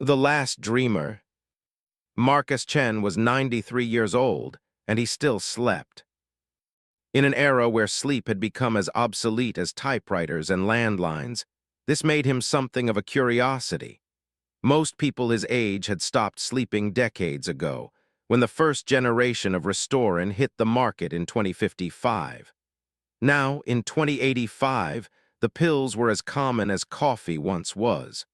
The Last Dreamer. Marcus Chen was 93 years old, and he still slept. In an era where sleep had become as obsolete as typewriters and landlines, this made him something of a curiosity. Most people his age had stopped sleeping decades ago, when the first generation of Restorin hit the market in 2055. Now, in 2085, the pills were as common as coffee once was.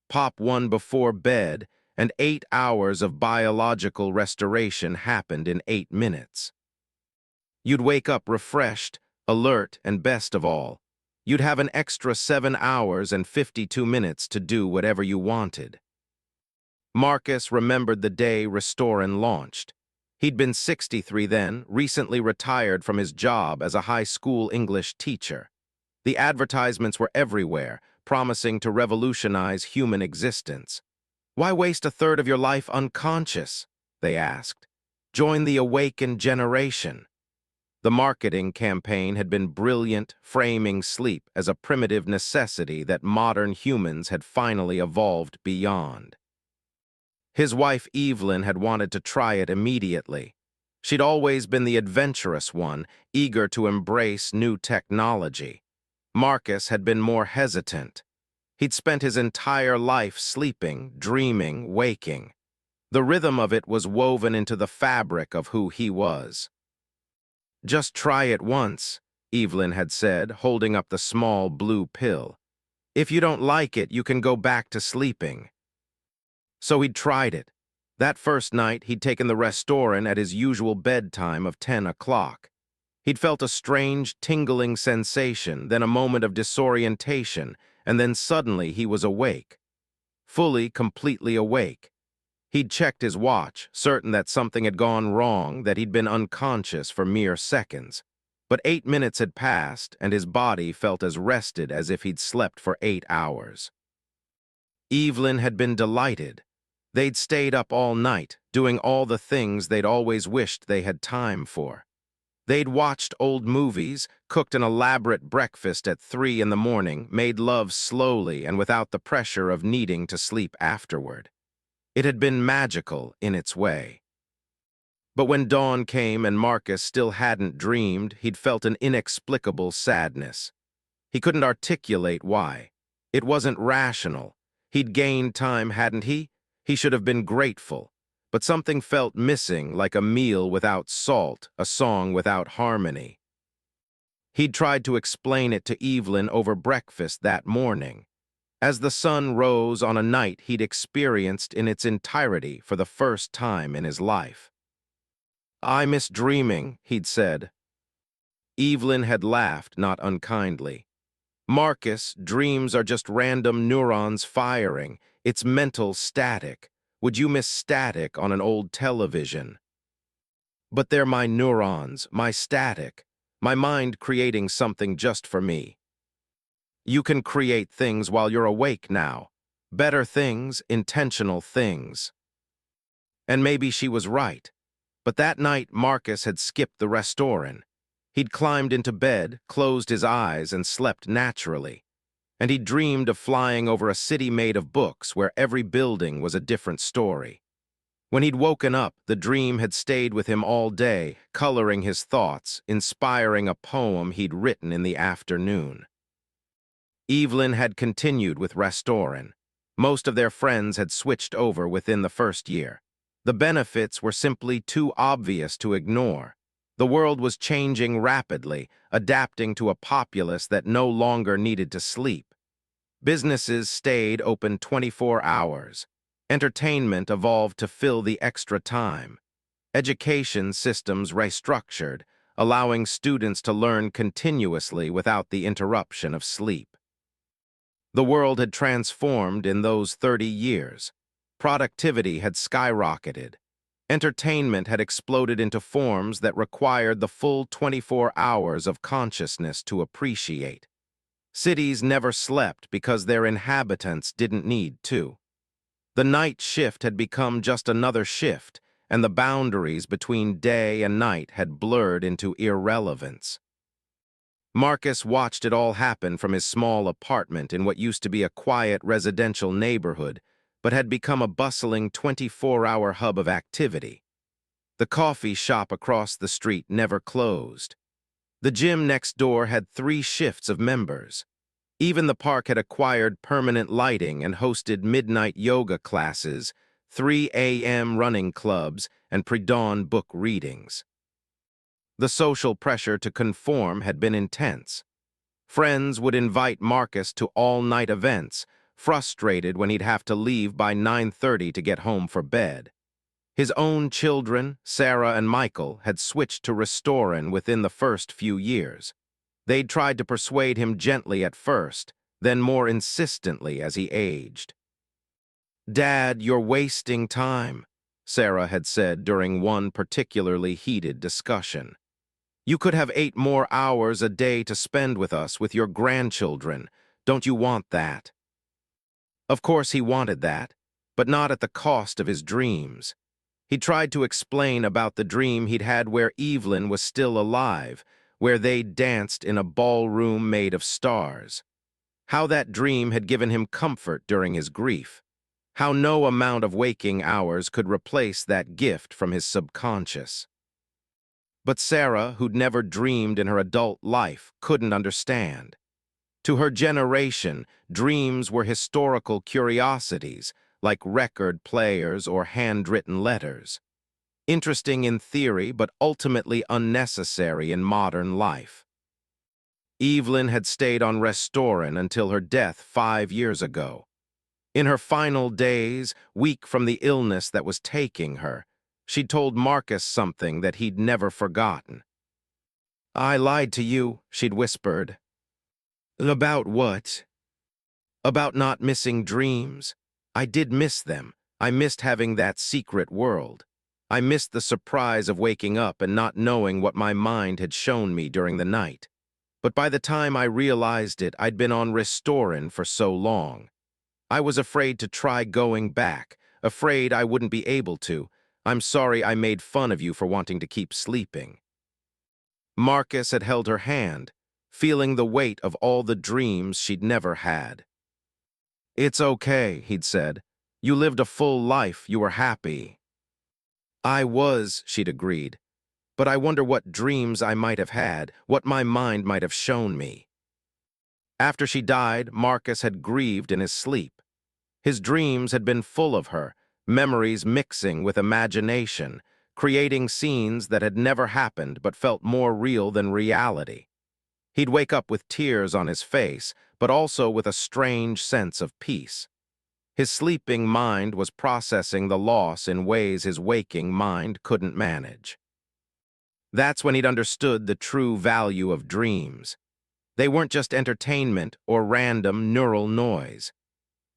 Pop one before bed, and 8 hours of biological restoration happened in 8 minutes. You'd wake up refreshed, alert, and best of all, you'd have an extra 7 hours and 52 minutes to do whatever you wanted. Marcus remembered the day Restorin launched. He'd been 63 then, recently retired from his job as a high school English teacher. The advertisements were everywhere, promising to revolutionize human existence. Why waste a third of your life unconscious? They asked. Join the awakened generation. The marketing campaign had been brilliant, framing sleep as a primitive necessity that modern humans had finally evolved beyond. His wife Evelyn had wanted to try it immediately. She'd always been the adventurous one, eager to embrace new technology. Marcus had been more hesitant. He'd spent his entire life sleeping, dreaming, waking. The rhythm of it was woven into the fabric of who he was. Just try it once, Evelyn had said, holding up the small blue pill. If you don't like it, you can go back to sleeping. So he'd tried it. That first night, he'd taken the Restorin at his usual bedtime of 10 o'clock. He'd felt a strange, tingling sensation, then a moment of disorientation, and then suddenly he was awake. Fully, completely awake. He'd checked his watch, certain that something had gone wrong, that he'd been unconscious for mere seconds. But 8 minutes had passed, and his body felt as rested as if he'd slept for 8 hours. Evelyn had been delighted. They'd stayed up all night, doing all the things they'd always wished they had time for. They'd watched old movies, cooked an elaborate breakfast at 3 in the morning, made love slowly and without the pressure of needing to sleep afterward. It had been magical in its way. But when dawn came and Marcus still hadn't dreamed, he'd felt an inexplicable sadness. He couldn't articulate why. It wasn't rational. He'd gained time, hadn't he? He should have been grateful. But something felt missing, like a meal without salt, a song without harmony. He'd tried to explain it to Evelyn over breakfast that morning. As the sun rose on a night he'd experienced in its entirety for the first time in his life. I miss dreaming, he'd said. Evelyn had laughed, not unkindly. Marcus, dreams are just random neurons firing. It's mental static. Would you miss static on an old television? But they're my neurons, my static, my mind creating something just for me. You can create things while you're awake now. Better things, intentional things. And maybe she was right. But that night Marcus had skipped the Restorin. He'd climbed into bed, closed his eyes, and slept naturally. And he dreamed of flying over a city made of books where every building was a different story. When he'd woken up, the dream had stayed with him all day, coloring his thoughts, inspiring a poem he'd written in the afternoon. Evelyn had continued with Restorin. Most of their friends had switched over within the first year. The benefits were simply too obvious to ignore. The world was changing rapidly, adapting to a populace that no longer needed to sleep. Businesses stayed open 24 hours. Entertainment evolved to fill the extra time. Education systems restructured, allowing students to learn continuously without the interruption of sleep. The world had transformed in those 30 years. Productivity had skyrocketed. Entertainment had exploded into forms that required the full 24 hours of consciousness to appreciate. Cities never slept because their inhabitants didn't need to. The night shift had become just another shift, and the boundaries between day and night had blurred into irrelevance. Marcus watched it all happen from his small apartment in what used to be a quiet residential neighborhood, but had become a bustling 24-hour hub of activity. The coffee shop across the street never closed. The gym next door had 3 shifts of members. Even the park had acquired permanent lighting and hosted midnight yoga classes, 3 a.m. running clubs, and pre-dawn book readings. The social pressure to conform had been intense. Friends would invite Marcus to all-night events, frustrated when he'd have to leave by 9:30 to get home for bed. His own children, Sarah and Michael, had switched to Restorin within the first few years. They'd tried to persuade him gently at first, then more insistently as he aged. "Dad, you're wasting time," Sarah had said during one particularly heated discussion. "You could have 8 more hours a day to spend with us, with your grandchildren. Don't you want that?" Of course he wanted that, but not at the cost of his dreams. He tried to explain about the dream he'd had where Evelyn was still alive, where they'd danced in a ballroom made of stars. How that dream had given him comfort during his grief. How no amount of waking hours could replace that gift from his subconscious. But Sarah, who'd never dreamed in her adult life, couldn't understand. To her generation, dreams were historical curiosities, like record players or handwritten letters. Interesting in theory, but ultimately unnecessary in modern life. Evelyn had stayed on Restorin until her death 5 years ago. In her final days, weak from the illness that was taking her, she'd told Marcus something that he'd never forgotten. "I lied to you," she'd whispered. "About what?" "About not missing dreams. I did miss them. I missed having that secret world. I missed the surprise of waking up and not knowing what my mind had shown me during the night. But by the time I realized it, I'd been on Restorin for so long. I was afraid to try going back, afraid I wouldn't be able to. I'm sorry I made fun of you for wanting to keep sleeping." Marcus had held her hand, feeling the weight of all the dreams she'd never had. "It's okay," he'd said. "You lived a full life. You were happy." "I was," she'd agreed. "But I wonder what dreams I might have had, what my mind might have shown me." After she died, Marcus had grieved in his sleep. His dreams had been full of her, memories mixing with imagination, creating scenes that had never happened but felt more real than reality. He'd wake up with tears on his face, but also with a strange sense of peace. His sleeping mind was processing the loss in ways his waking mind couldn't manage. That's when he'd understood the true value of dreams. They weren't just entertainment or random neural noise.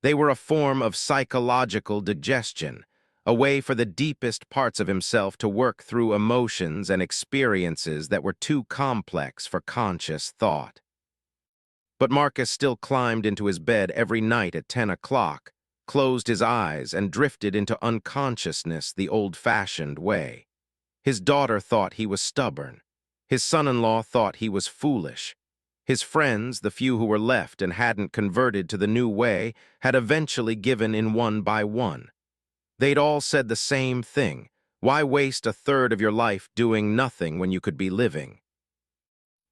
They were a form of psychological digestion, a way for the deepest parts of himself to work through emotions and experiences that were too complex for conscious thought. But Marcus still climbed into his bed every night at 10 o'clock, closed his eyes, and drifted into unconsciousness the old-fashioned way. His daughter thought he was stubborn. His son-in-law thought he was foolish. His friends, the few who were left and hadn't converted to the new way, had eventually given in one by one. They'd all said the same thing: why waste a third of your life doing nothing when you could be living?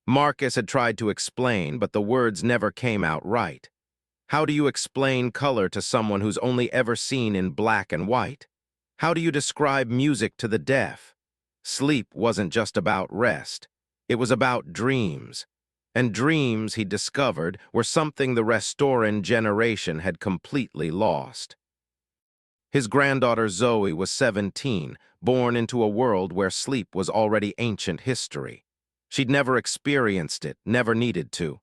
Marcus had tried to explain, but the words never came out right. How do you explain color to someone who's only ever seen in black and white? How do you describe music to the deaf? Sleep wasn't just about rest. It was about dreams. And dreams, he discovered, were something the Restorin generation had completely lost. His granddaughter Zoe was 17, born into a world where sleep was already ancient history. She'd never experienced it, never needed to.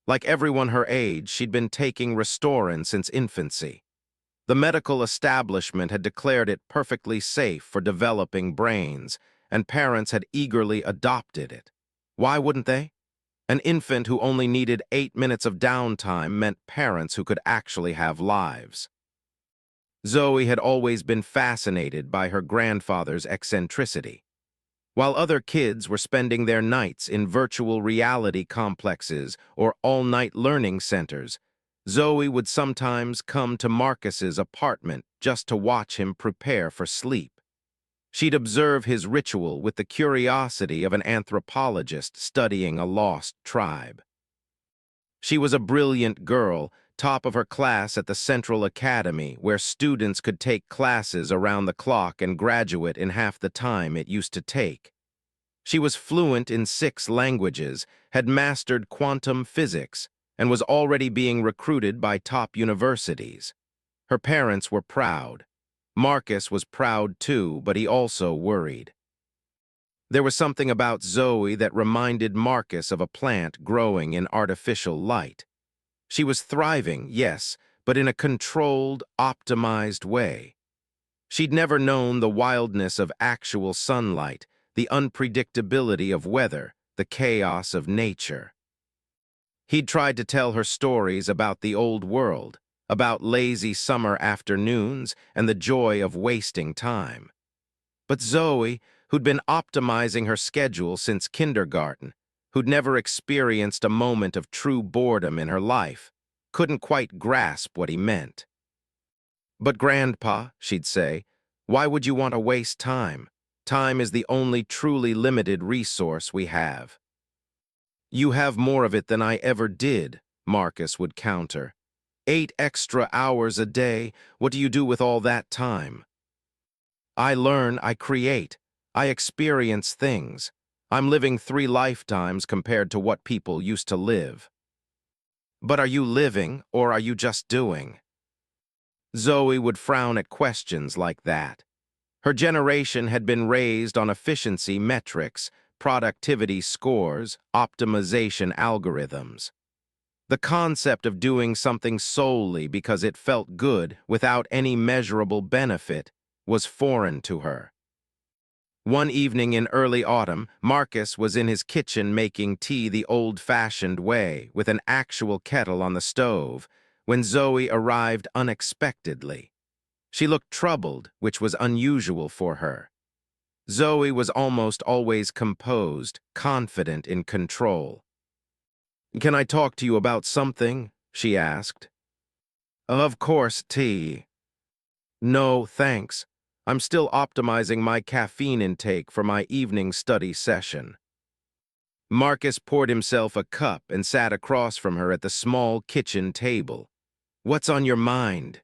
Like everyone her age, she'd been taking Restorin since infancy. The medical establishment had declared it perfectly safe for developing brains, and parents had eagerly adopted it. Why wouldn't they? An infant who only needed 8 minutes of downtime meant parents who could actually have lives. Zoe had always been fascinated by her grandfather's eccentricity. While other kids were spending their nights in virtual reality complexes or all-night learning centers, Zoe would sometimes come to Marcus's apartment just to watch him prepare for sleep. She'd observe his ritual with the curiosity of an anthropologist studying a lost tribe. She was a brilliant girl, top of her class at the Central Academy, where students could take classes around the clock and graduate in half the time it used to take. She was fluent in 6 languages, had mastered quantum physics, and was already being recruited by top universities. Her parents were proud. Marcus was proud too, but he also worried. There was something about Zoe that reminded Marcus of a plant growing in artificial light. She was thriving, yes, but in a controlled, optimized way. She'd never known the wildness of actual sunlight, the unpredictability of weather, the chaos of nature. He'd tried to tell her stories about the old world, about lazy summer afternoons and the joy of wasting time. But Zoe, who'd been optimizing her schedule since kindergarten, who'd never experienced a moment of true boredom in her life, couldn't quite grasp what he meant. "But Grandpa," she'd say, "why would you want to waste time? Time is the only truly limited resource we have." "You have more of it than I ever did," Marcus would counter. 8 extra hours a day, what do you do with all that time?" "I learn, I create, I experience things. I'm living 3 lifetimes compared to what people used to live." "But are you living, or are you just doing?" Zoe would frown at questions like that. Her generation had been raised on efficiency metrics, productivity scores, optimization algorithms. The concept of doing something solely because it felt good without any measurable benefit was foreign to her. One evening in early autumn, Marcus was in his kitchen making tea the old-fashioned way with an actual kettle on the stove when Zoe arrived unexpectedly. She looked troubled, which was unusual for her. Zoe was almost always composed, confident in control. "Can I talk to you about something?" she asked. "Of course, tea." "No, thanks. I'm still optimizing my caffeine intake for my evening study session." Marcus poured himself a cup and sat across from her at the small kitchen table. "What's on your mind?"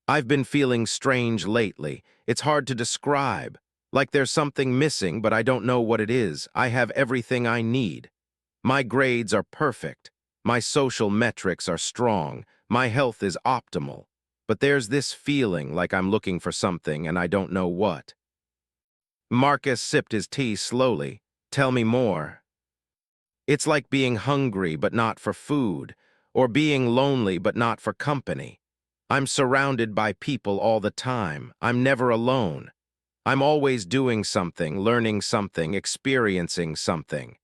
"I've been feeling strange lately. It's hard to describe. Like there's something missing, but I don't know what it is. I have everything I need. My grades are perfect. My social metrics are strong. My health is optimal. But there's this feeling like I'm looking for something and I don't know what." Marcus sipped his tea slowly. "Tell me more." "It's like being hungry but not for food, or being lonely but not for company. I'm surrounded by people all the time. I'm never alone. I'm always doing something, learning something, experiencing something.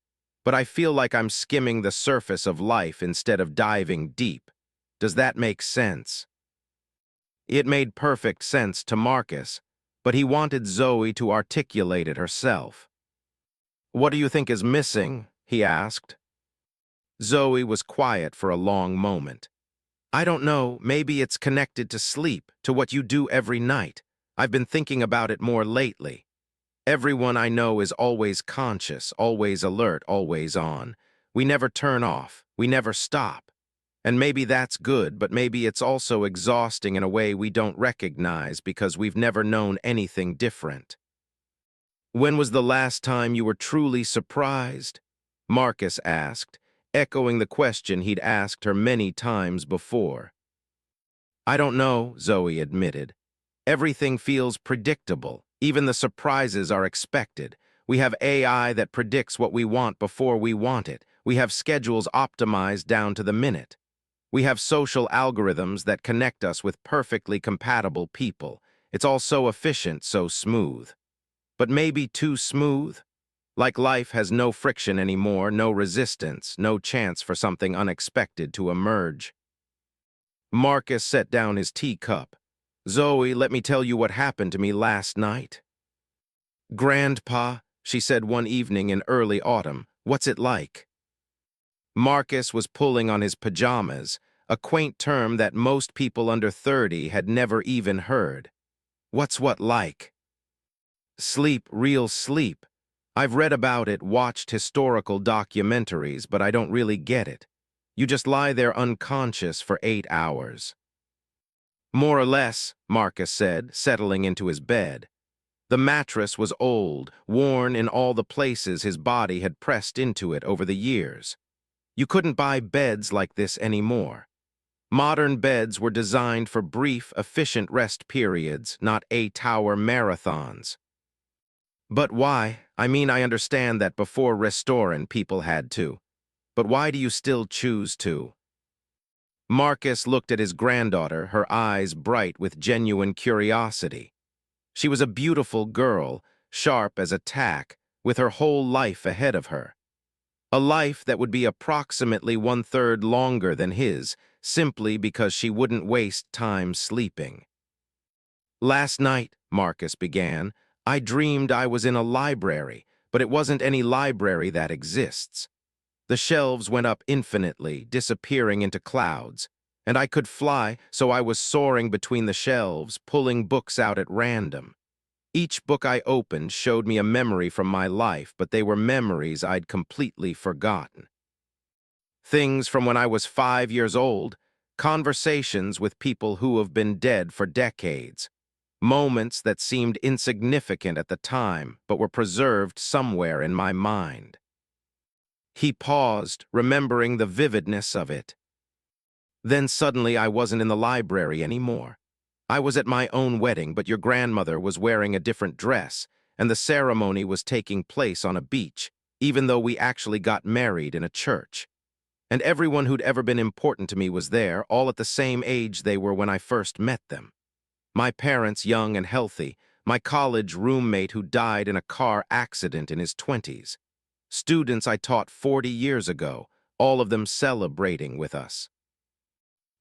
But I feel like I'm skimming the surface of life instead of diving deep. Does that make sense?" It made perfect sense to Marcus, but he wanted Zoe to articulate it herself. "What do you think is missing?" he asked. Zoe was quiet for a long moment. "I don't know, maybe it's connected to sleep, to what you do every night. I've been thinking about it more lately. Everyone I know is always conscious, always alert, always on. We never turn off, we never stop. And maybe that's good, but maybe it's also exhausting in a way we don't recognize because we've never known anything different." "When was the last time you were truly surprised?" Marcus asked, echoing the question he'd asked her many times before. "I don't know," Zoe admitted. "Everything feels predictable. Even the surprises are expected. We have AI that predicts what we want before we want it. We have schedules optimized down to the minute. We have social algorithms that connect us with perfectly compatible people. It's all so efficient, so smooth. But maybe too smooth? Like life has no friction anymore, no resistance, no chance for something unexpected to emerge." Marcus set down his teacup. "Zoe, let me tell you what happened to me last night." "Grandpa," she said one evening in early autumn, "what's it like?" Marcus was pulling on his pajamas, a quaint term that most people under 30 had never even heard. What's what like? Sleep, real sleep. I've read about it, watched historical documentaries, but I don't really get it. You just lie there unconscious for 8 hours. More or less, Marcus said, settling into his bed. The mattress was old, worn in all the places his body had pressed into it over the years. You couldn't buy beds like this anymore. Modern beds were designed for brief, efficient rest periods, not 8-hour marathons. But why? I mean, I understand that before Restorin people had to. But why do you still choose to? Marcus looked at his granddaughter, her eyes bright with genuine curiosity. She was a beautiful girl, sharp as a tack, with her whole life ahead of her. A life that would be approximately 1/3 longer than his, simply because she wouldn't waste time sleeping. Last night, Marcus began, I dreamed I was in a library, but it wasn't any library that exists. The shelves went up infinitely, disappearing into clouds, and I could fly, so I was soaring between the shelves, pulling books out at random. Each book I opened showed me a memory from my life, but they were memories I'd completely forgotten. Things from when I was 5 years old, conversations with people who have been dead for decades, moments that seemed insignificant at the time, but were preserved somewhere in my mind. He paused, remembering the vividness of it. Then suddenly I wasn't in the library anymore. I was at my own wedding, but your grandmother was wearing a different dress, and the ceremony was taking place on a beach, even though we actually got married in a church. And everyone who'd ever been important to me was there, all at the same age they were when I first met them. My parents, young and healthy, my college roommate who died in a car accident in his 20s. Students I taught 40 years ago, all of them celebrating with us.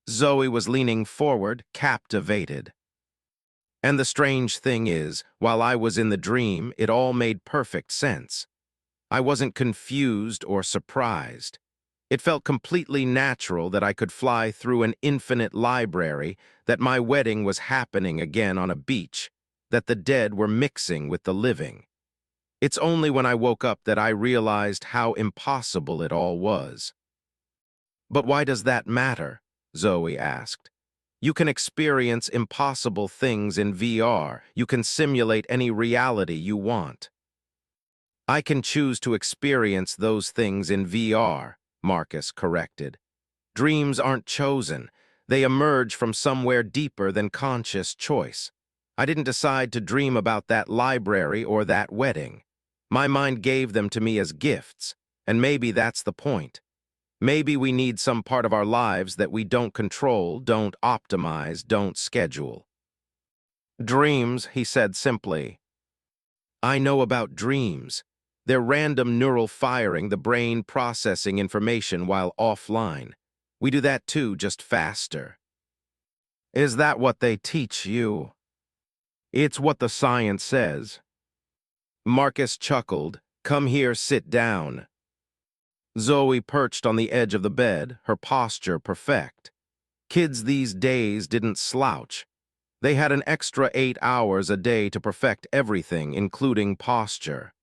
Zoe was leaning forward, captivated. And the strange thing is, while I was in the dream, it all made perfect sense. I wasn't confused or surprised. It felt completely natural that I could fly through an infinite library, that my wedding was happening again on a beach, that the dead were mixing with the living. It's only when I woke up that I realized how impossible it all was. But why does that matter? Zoe asked. You can experience impossible things in VR. You can simulate any reality you want. I can choose to experience those things in VR, Marcus corrected. Dreams aren't chosen. They emerge from somewhere deeper than conscious choice. I didn't decide to dream about that library or that wedding. My mind gave them to me as gifts, and maybe that's the point. Maybe we need some part of our lives that we don't control, don't optimize, don't schedule. Dreams, he said simply. I know about dreams. They're random neural firing, the brain processing information while offline. We do that too, just faster. Is that what they teach you? It's what the science says. Marcus chuckled. Come here, sit down. Zoe perched on the edge of the bed, her posture perfect. Kids these days didn't slouch. They had an extra 8 hours a day to perfect everything, including posture.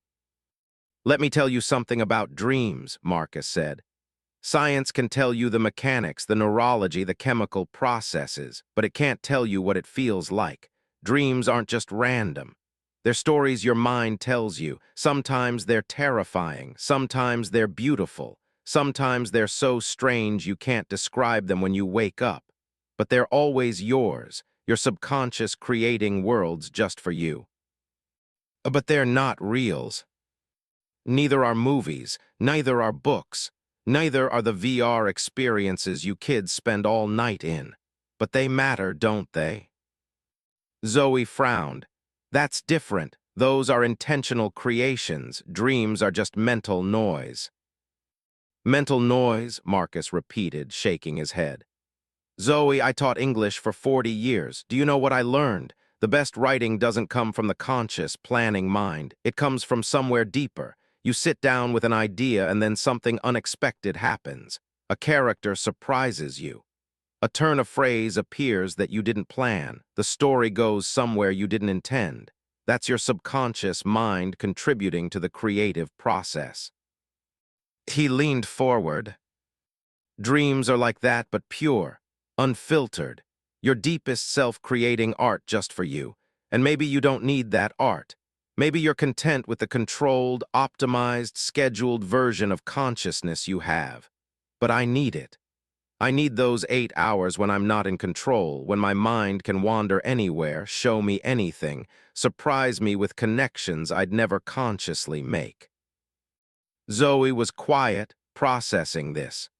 Let me tell you something about dreams, Marcus said. Science can tell you the mechanics, the neurology, the chemical processes, but it can't tell you what it feels like. Dreams aren't just random. They're stories your mind tells you. Sometimes they're terrifying, sometimes they're beautiful, sometimes they're so strange you can't describe them when you wake up. But they're always yours, your subconscious creating worlds just for you. But they're not reals. Neither are movies, neither are books, neither are the VR experiences you kids spend all night in. But they matter, don't they? Zoe frowned. That's different. Those are intentional creations. Dreams are just mental noise. Mental noise, Marcus repeated, shaking his head. Zoe, I taught English for 40 years. Do you know what I learned? The best writing doesn't come from the conscious, planning mind. It comes from somewhere deeper. You sit down with an idea and then something unexpected happens. A character surprises you. A turn of phrase appears that you didn't plan. The story goes somewhere you didn't intend. That's your subconscious mind contributing to the creative process. He leaned forward. Dreams are like that, but pure, unfiltered. Your deepest self creating art just for you. And maybe you don't need that art. Maybe you're content with the controlled, optimized, scheduled version of consciousness you have. But I need it. I need those 8 hours when I'm not in control, when my mind can wander anywhere, show me anything, surprise me with connections I'd never consciously make. Zoe was quiet, processing this.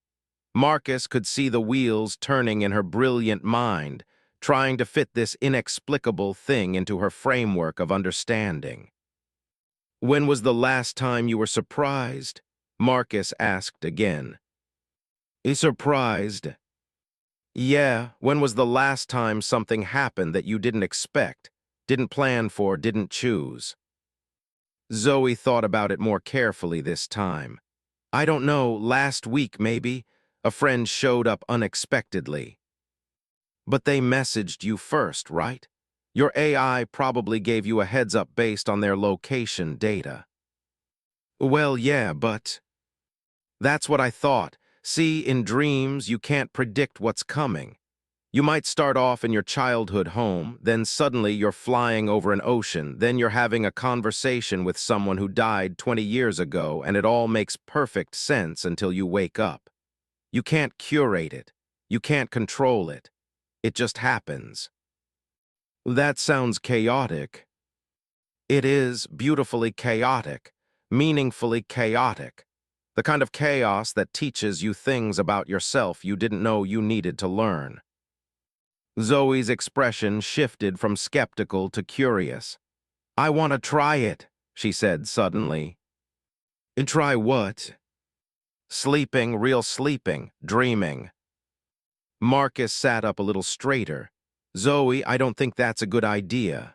Marcus could see the wheels turning in her brilliant mind, trying to fit this inexplicable thing into her framework of understanding. "When was the last time you were surprised?" Marcus asked again. Surprised? Yeah, when was the last time something happened that you didn't expect, didn't plan for, didn't choose? Zoe thought about it more carefully this time. I don't know, last week maybe. A friend showed up unexpectedly. But they messaged you first, right? Your AI probably gave you a heads up based on their location data. Well, yeah, but... That's what I thought. See, in dreams, you can't predict what's coming. You might start off in your childhood home, then suddenly you're flying over an ocean, then you're having a conversation with someone who died 20 years ago, and it all makes perfect sense until you wake up. You can't curate it. You can't control it. It just happens. That sounds chaotic. It is beautifully chaotic, meaningfully chaotic. The kind of chaos that teaches you things about yourself you didn't know you needed to learn. Zoe's expression shifted from skeptical to curious. I want to try it, she said suddenly. And try what? Sleeping, real sleeping, dreaming. Marcus sat up a little straighter. Zoe, I don't think that's a good idea.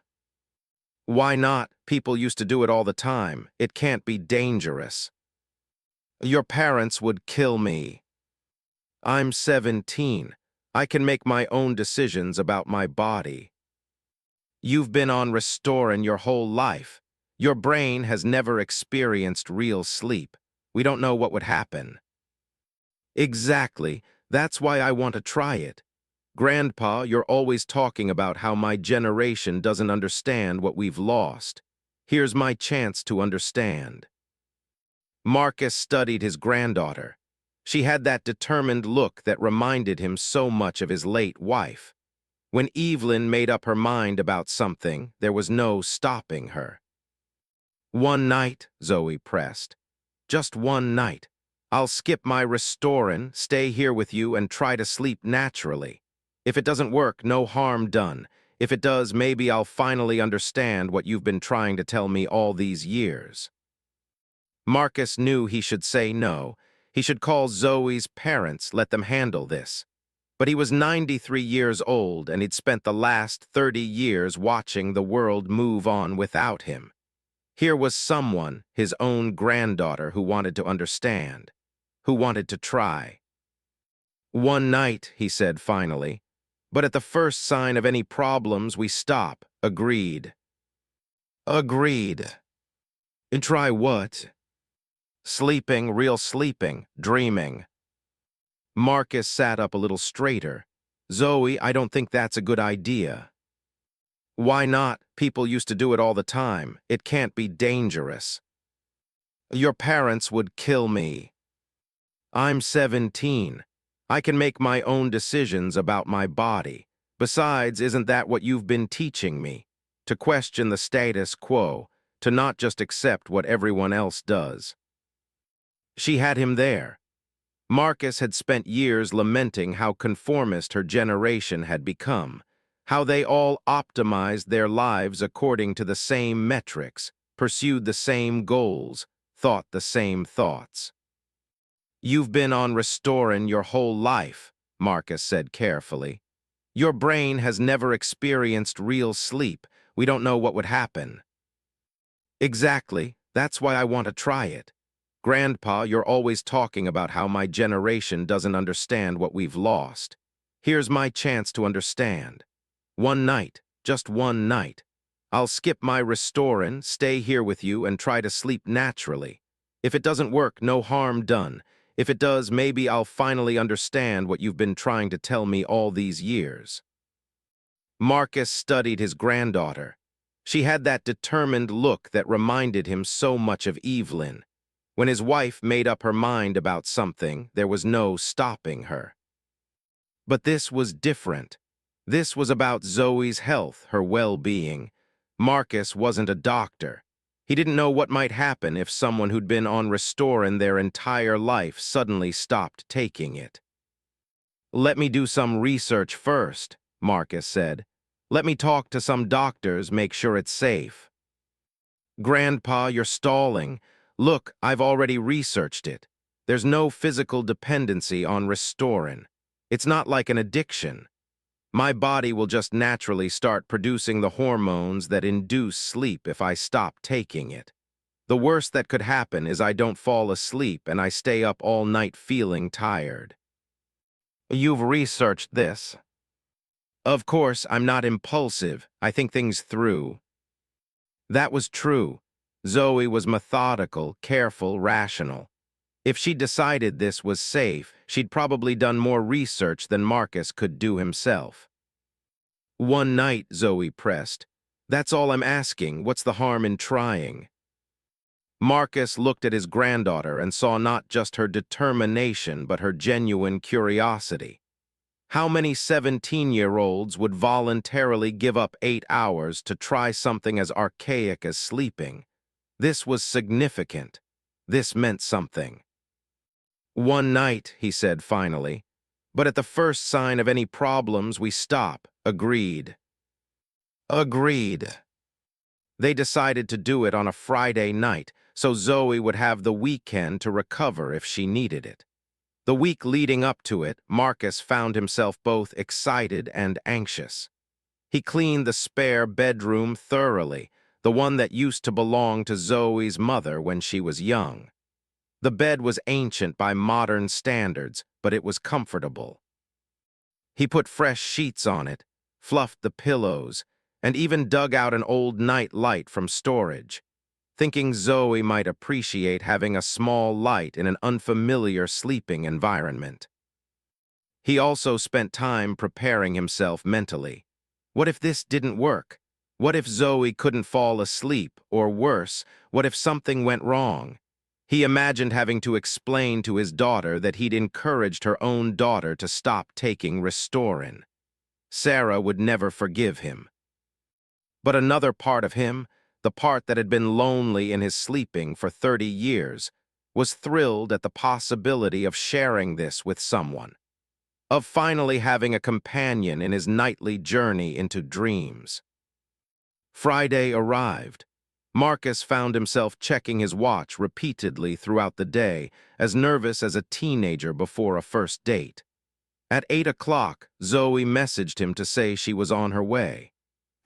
Why not? People used to do it all the time. It can't be dangerous. Your parents would kill me. I'm 17. I can make my own decisions about my body. You've been on Restorin your whole life. Your brain has never experienced real sleep. We don't know what would happen. Exactly. That's why I want to try it. Grandpa, you're always talking about how my generation doesn't understand what we've lost. Here's my chance to understand. Marcus studied his granddaughter. She had that determined look that reminded him so much of his late wife. When Evelyn made up her mind about something, there was no stopping her. One night, Zoe pressed. Just one night. I'll skip my Restorin, stay here with you, and try to sleep naturally. If it doesn't work, no harm done. If it does, maybe I'll finally understand what you've been trying to tell me all these years. Marcus knew he should say no. He should call Zoe's parents, let them handle this. But he was 93 years old, and he'd spent the last 30 years watching the world move on without him. Here was someone, his own granddaughter, who wanted to understand, who wanted to try. One night, he said finally, but at the first sign of any problems, we stop. Agreed. Agreed. And try what? Sleeping, real sleeping, dreaming. Marcus sat up a little straighter. Zoe, I don't think that's a good idea. Why not? People used to do it all the time. It can't be dangerous. Your parents would kill me. I'm 17. I can make my own decisions about my body. Besides, isn't that what you've been teaching me? To question the status quo, to not just accept what everyone else does. She had him there. Marcus had spent years lamenting how conformist her generation had become, how they all optimized their lives according to the same metrics, pursued the same goals, thought the same thoughts. You've been on Restorin your whole life, Marcus said carefully. Your brain has never experienced real sleep. We don't know what would happen. Exactly. That's why I want to try it. Grandpa, you're always talking about how my generation doesn't understand what we've lost. Here's my chance to understand. One night, just one night. I'll skip my Restorin, stay here with you, and try to sleep naturally. If it doesn't work, no harm done. If it does, maybe I'll finally understand what you've been trying to tell me all these years. Marcus studied his granddaughter. She had that determined look that reminded him so much of Evelyn. When his wife made up her mind about something, there was no stopping her. But this was different. This was about Zoe's health, her well-being. Marcus wasn't a doctor. He didn't know what might happen if someone who'd been on Restorin their entire life suddenly stopped taking it. "Let me do some research first," Marcus said. "Let me talk to some doctors, make sure it's safe." "Grandpa, you're stalling. Look, I've already researched it. There's no physical dependency on Restorin. It's not like an addiction. My body will just naturally start producing the hormones that induce sleep if I stop taking it. The worst that could happen is I don't fall asleep and I stay up all night feeling tired." "You've researched this?" "Of course, I'm not impulsive. I think things through." That was true. Zoe was methodical, careful, rational. If she decided this was safe, she'd probably done more research than Marcus could do himself. "One night," Zoe pressed. "That's all I'm asking. What's the harm in trying?" Marcus looked at his granddaughter and saw not just her determination but her genuine curiosity. How many 17-year-olds would voluntarily give up 8 hours to try something as archaic as sleeping? This was significant. This meant something. "One night," he said finally. "But at the first sign of any problems, we stop." Agreed. Agreed. They decided to do it on a Friday night, so Zoe would have the weekend to recover if she needed it. The week leading up to it, Marcus found himself both excited and anxious. He cleaned the spare bedroom thoroughly, the one that used to belong to Zoe's mother when she was young. The bed was ancient by modern standards, but it was comfortable. He put fresh sheets on it, fluffed the pillows, and even dug out an old night light from storage, thinking Zoe might appreciate having a small light in an unfamiliar sleeping environment. He also spent time preparing himself mentally. What if this didn't work? What if Zoe couldn't fall asleep, or worse, what if something went wrong? He imagined having to explain to his daughter that he'd encouraged her own daughter to stop taking Restorin. Sarah would never forgive him. But another part of him, the part that had been lonely in his sleeping for 30 years, was thrilled at the possibility of sharing this with someone, of finally having a companion in his nightly journey into dreams. Friday arrived. Marcus found himself checking his watch repeatedly throughout the day, as nervous as a teenager before a first date. At 8 o'clock, Zoe messaged him to say she was on her way.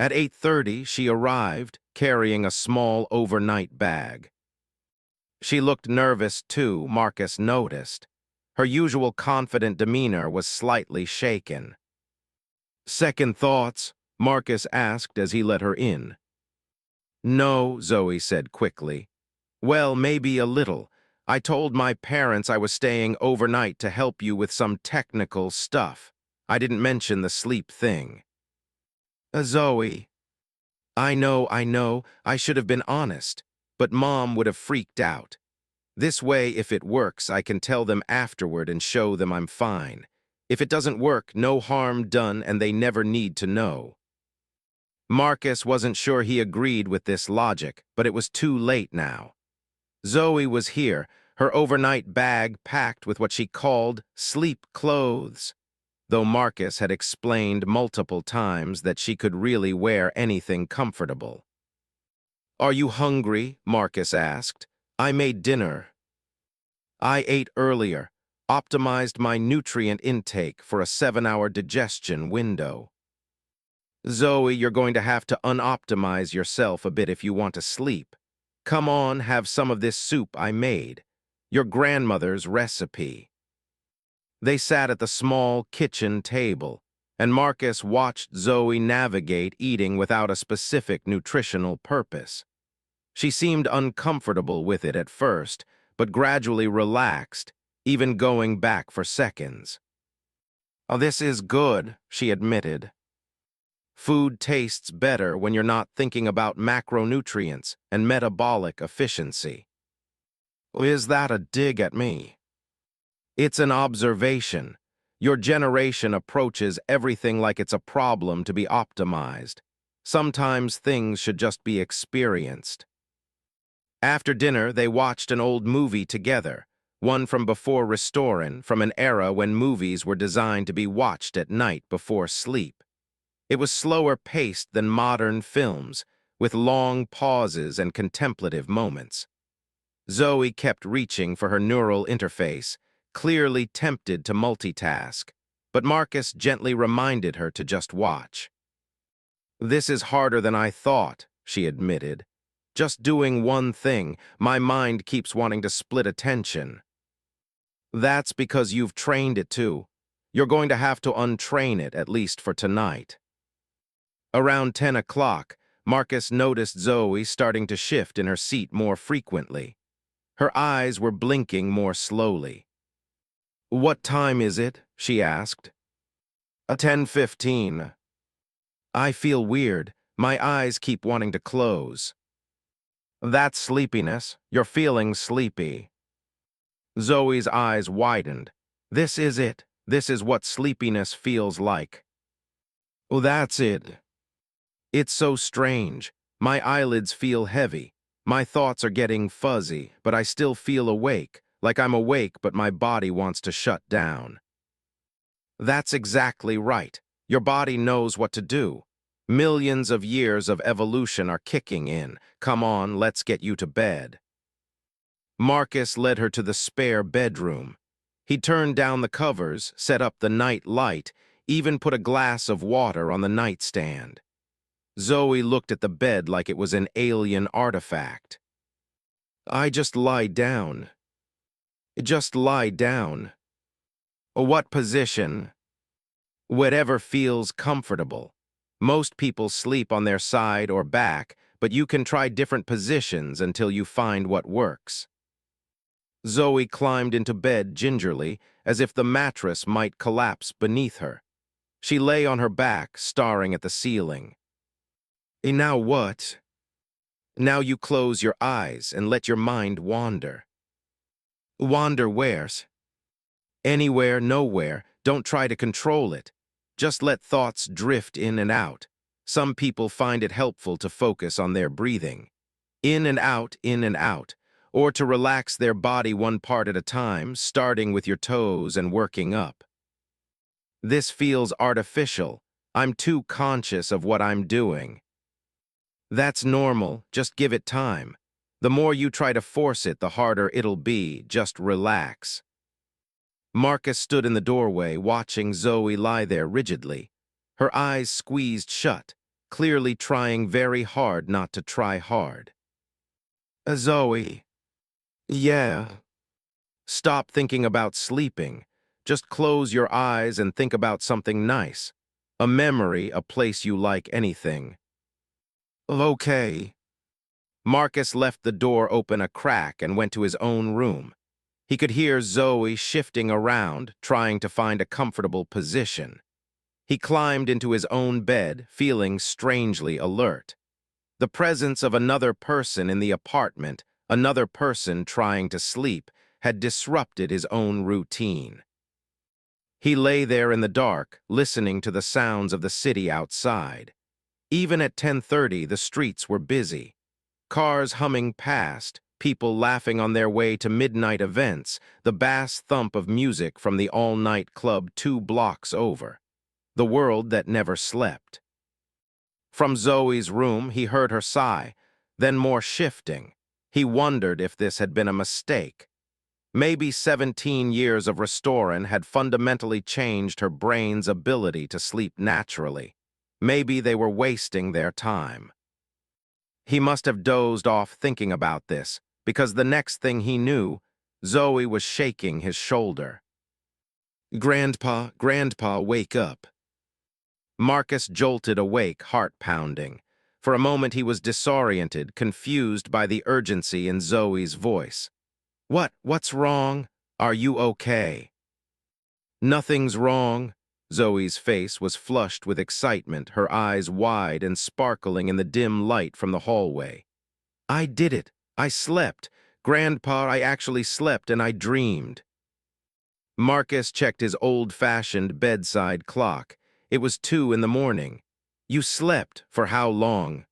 At 8:30, she arrived, carrying a small overnight bag. She looked nervous too, Marcus noticed. Her usual confident demeanor was slightly shaken. "Second thoughts?" Marcus asked as he let her in. "No," Zoe said quickly. "Well, maybe a little. I told my parents I was staying overnight to help you with some technical stuff. I didn't mention the sleep thing." "Zoe." I know, I should have been honest, but Mom would have freaked out. This way, if it works, I can tell them afterward and show them I'm fine. If it doesn't work, no harm done and they never need to know." Marcus wasn't sure he agreed with this logic, but it was too late now. Zoe was here, her overnight bag packed with what she called sleep clothes, though Marcus had explained multiple times that she could really wear anything comfortable. "Are you hungry?" Marcus asked. "I made dinner." "I ate earlier, optimized my nutrient intake for a 7-hour digestion window." "Zoe, you're going to have to unoptimize yourself a bit if you want to sleep. Come on, have some of this soup I made. Your grandmother's recipe." They sat at the small kitchen table, and Marcus watched Zoe navigate eating without a specific nutritional purpose. She seemed uncomfortable with it at first, but gradually relaxed, even going back for seconds. "Oh, this is good," she admitted. Food tastes better when you're not thinking about macronutrients and metabolic efficiency. Is that a dig at me? It's an observation. Your generation approaches everything like it's a problem to be optimized. Sometimes things should just be experienced. After dinner, they watched an old movie together, one from before Restorin, from an era when movies were designed to be watched at night before sleep. It was slower paced than modern films, with long pauses and contemplative moments. Zoe kept reaching for her neural interface, clearly tempted to multitask, but Marcus gently reminded her to just watch. "This is harder than I thought," she admitted. "Just doing one thing, my mind keeps wanting to split attention." "That's because you've trained it too. You're going to have to untrain it, at least for tonight." Around 10 o'clock, Marcus noticed Zoe starting to shift in her seat more frequently. Her eyes were blinking more slowly. "What time is it?" she asked. 10:15. "I feel weird. My eyes keep wanting to close." "That's sleepiness. You're feeling sleepy." Zoe's eyes widened. "This is it. This is what sleepiness feels like." "Oh, that's it. It's so strange. My eyelids feel heavy. My thoughts are getting fuzzy, but I still feel awake, like I'm awake but my body wants to shut down." "That's exactly right. Your body knows what to do. Millions of years of evolution are kicking in. Come on, let's get you to bed." Marcus led her to the spare bedroom. He turned down the covers, set up the night light, even put a glass of water on the nightstand. Zoe looked at the bed like it was an alien artifact. "I just lie down. Just lie down." "What position?" "Whatever feels comfortable. Most people sleep on their side or back, but you can try different positions until you find what works." Zoe climbed into bed gingerly, as if the mattress might collapse beneath her. She lay on her back, staring at the ceiling. "Now what?" "Now you close your eyes and let your mind wander." "Wander where's?" "Anywhere, nowhere. Don't try to control it. Just let thoughts drift in and out. Some people find it helpful to focus on their breathing. In and out, or to relax their body one part at a time, starting with your toes and working up." "This feels artificial. I'm too conscious of what I'm doing." "That's normal. Just give it time. The more you try to force it, the harder it'll be. Just relax." Marcus stood in the doorway, watching Zoe lie there rigidly, her eyes squeezed shut, clearly trying very hard not to try hard. "Zoe." "Yeah." "Stop thinking about sleeping. Just close your eyes and think about something nice. A memory, a place you like, anything." "Okay." Marcus left the door open a crack and went to his own room. He could hear Zoe shifting around, trying to find a comfortable position. He climbed into his own bed, feeling strangely alert. The presence of another person in the apartment, another person trying to sleep, had disrupted his own routine. He lay there in the dark, listening to the sounds of the city outside. Even at 10:30, the streets were busy. Cars humming past, people laughing on their way to midnight events, the bass thump of music from the all-night club 2 blocks over. The world that never slept. From Zoe's room, he heard her sigh, then more shifting. He wondered if this had been a mistake. Maybe 17 years of Restorin had fundamentally changed her brain's ability to sleep naturally. Maybe they were wasting their time. He must have dozed off thinking about this, because the next thing he knew, Zoe was shaking his shoulder. Grandpa, wake up." Marcus jolted awake, heart pounding. For a moment he was disoriented, confused by the urgency in Zoe's voice. What's wrong? Are you okay?" "Nothing's wrong." Zoe's face was flushed with excitement, her eyes wide and sparkling in the dim light from the hallway. "I did it. I slept. Grandpa, I actually slept and I dreamed." Marcus checked his old-fashioned bedside clock. It was 2 in the morning. "You slept for how long?"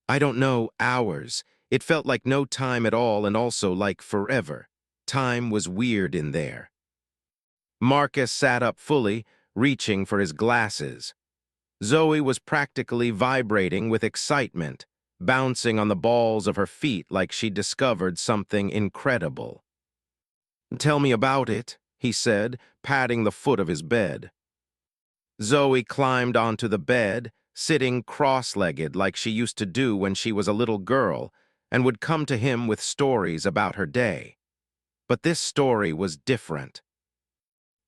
"I don't know, hours. It felt like no time at all and also like forever. Time was weird in there." Marcus sat up fully, reaching for his glasses. Zoe was practically vibrating with excitement, bouncing on the balls of her feet like she'd discovered something incredible. "Tell me about it," he said, patting the foot of his bed. Zoe climbed onto the bed, sitting cross-legged like she used to do when she was a little girl, and would come to him with stories about her day. But this story was different.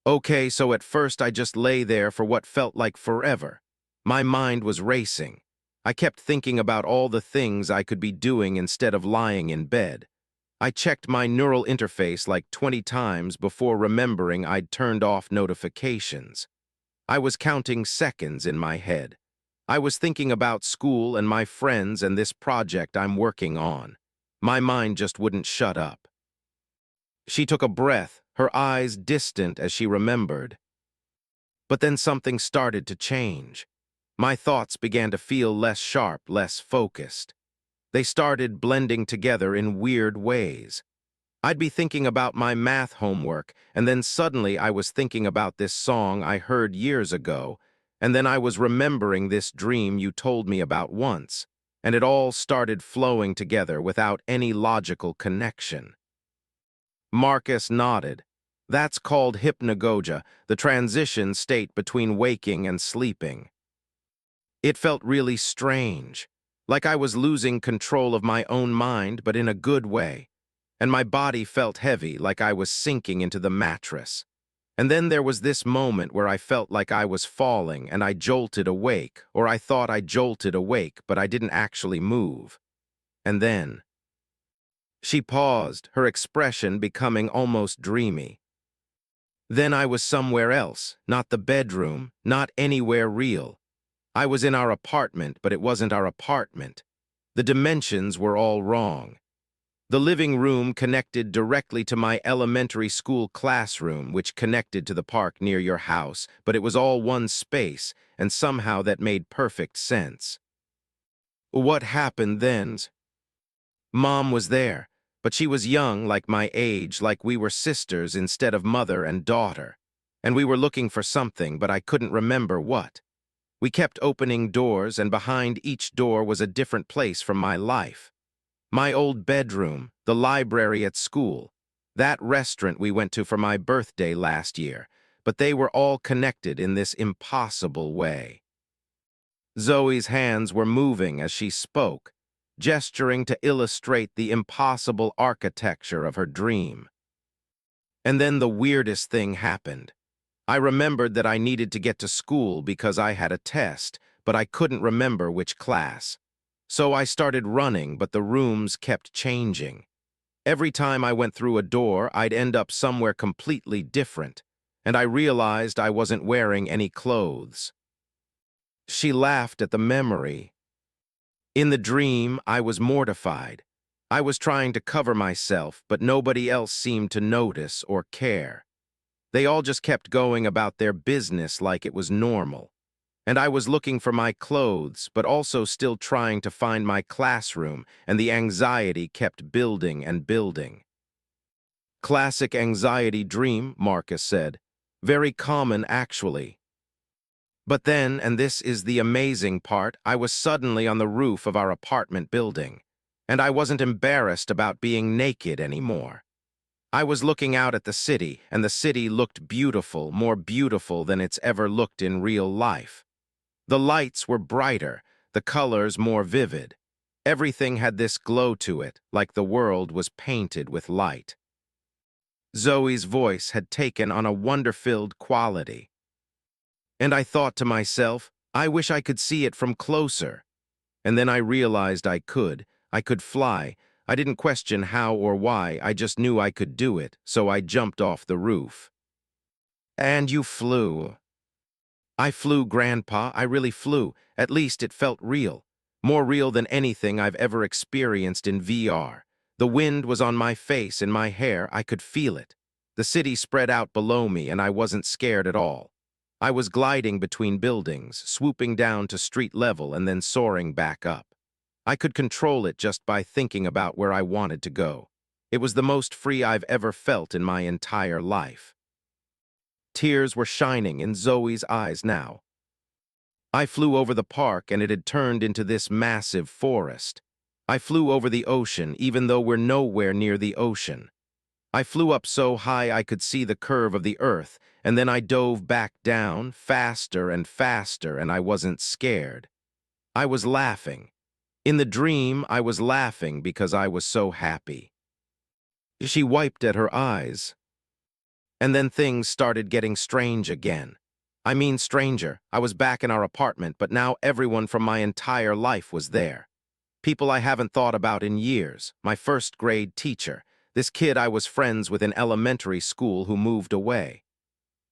"Okay, so at first I just lay there for what felt like forever. My mind was racing. I kept thinking about all the things I could be doing instead of lying in bed. I checked my neural interface like 20 times before remembering I'd turned off notifications. I was counting seconds in my head. I was thinking about school and my friends and this project I'm working on. My mind just wouldn't shut up." She took a breath, her eyes distant as she remembered. But then something started to change. My thoughts began to feel less sharp, less focused. They started blending together in weird ways. I'd be thinking about my math homework, and then suddenly I was thinking about this song I heard years ago, and then I was remembering this dream you told me about once, and it all started flowing together without any logical connection. Marcus nodded. "That's called hypnagogia, the transition state between waking and sleeping." It felt really strange, like I was losing control of my own mind, but in a good way. And my body felt heavy, like I was sinking into the mattress. And then there was this moment where I felt like I was falling, and I jolted awake, or I thought I jolted awake, but I didn't actually move. And then... She paused, her expression becoming almost dreamy. "Then I was somewhere else, not the bedroom, not anywhere real. I was in our apartment, but it wasn't our apartment. The dimensions were all wrong. The living room connected directly to my elementary school classroom, which connected to the park near your house, but it was all one space, and somehow that made perfect sense." "What happened then?" "Mom was there, but she was young, like my age, like we were sisters instead of mother and daughter. And we were looking for something, but I couldn't remember what. We kept opening doors, and behind each door was a different place from my life. My old bedroom, the library at school, that restaurant we went to for my birthday last year, but they were all connected in this impossible way." Zoe's hands were moving as she spoke, gesturing to illustrate the impossible architecture of her dream. And then the weirdest thing happened. I remembered that I needed to get to school because I had a test, but I couldn't remember which class. So I started running, but the rooms kept changing. Every time I went through a door, I'd end up somewhere completely different, and I realized I wasn't wearing any clothes. She laughed at the memory. "In the dream, I was mortified. I was trying to cover myself, but nobody else seemed to notice or care. They all just kept going about their business like it was normal. And I was looking for my clothes, but also still trying to find my classroom, and the anxiety kept building and building." "Classic anxiety dream," Marcus said. "Very common, actually." But then, and this is the amazing part, I was suddenly on the roof of our apartment building, and I wasn't embarrassed about being naked anymore. I was looking out at the city, and the city looked beautiful, more beautiful than it's ever looked in real life. The lights were brighter, the colors more vivid. Everything had this glow to it, like the world was painted with light. Zoe's voice had taken on a wonder-filled quality. And I thought to myself, I wish I could see it from closer. And then I realized I could. I could fly. I didn't question how or why, I just knew I could do it, so I jumped off the roof. And you flew. I flew, Grandpa, I really flew. At least it felt real. More real than anything I've ever experienced in VR. The wind was on my face and my hair, I could feel it. The city spread out below me and I wasn't scared at all. I was gliding between buildings, swooping down to street level and then soaring back up. I could control it just by thinking about where I wanted to go. It was the most free I've ever felt in my entire life. Tears were shining in Zoe's eyes now. I flew over the park and it had turned into this massive forest. I flew over the ocean even though we're nowhere near the ocean. I flew up so high I could see the curve of the earth, and then I dove back down, faster and faster, and I wasn't scared. I was laughing. In the dream, I was laughing because I was so happy. She wiped at her eyes. And then things started getting strange again. I mean stranger. I was back in our apartment, but now everyone from my entire life was there. People I haven't thought about in years. My first grade teacher. This kid I was friends with in elementary school who moved away.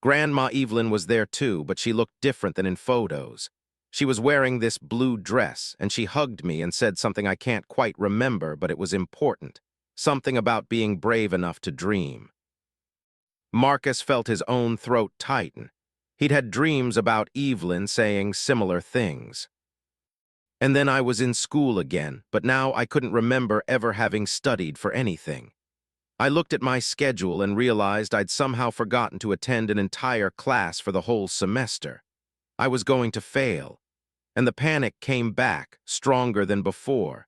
Grandma Evelyn was there too, but she looked different than in photos. She was wearing this blue dress, and she hugged me and said something I can't quite remember, but it was important. Something about being brave enough to dream. Marcus felt his own throat tighten. He'd had dreams about Evelyn saying similar things. And then I was in school again, but now I couldn't remember ever having studied for anything. I looked at my schedule and realized I'd somehow forgotten to attend an entire class for the whole semester. I was going to fail, and the panic came back, stronger than before.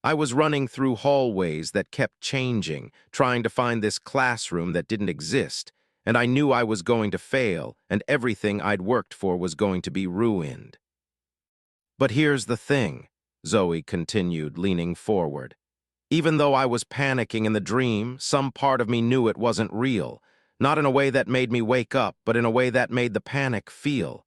I was running through hallways that kept changing, trying to find this classroom that didn't exist, and I knew I was going to fail, and everything I'd worked for was going to be ruined. But here's the thing, Zoe continued, leaning forward. Even though I was panicking in the dream, some part of me knew it wasn't real, not in a way that made me wake up, but in a way that made the panic feel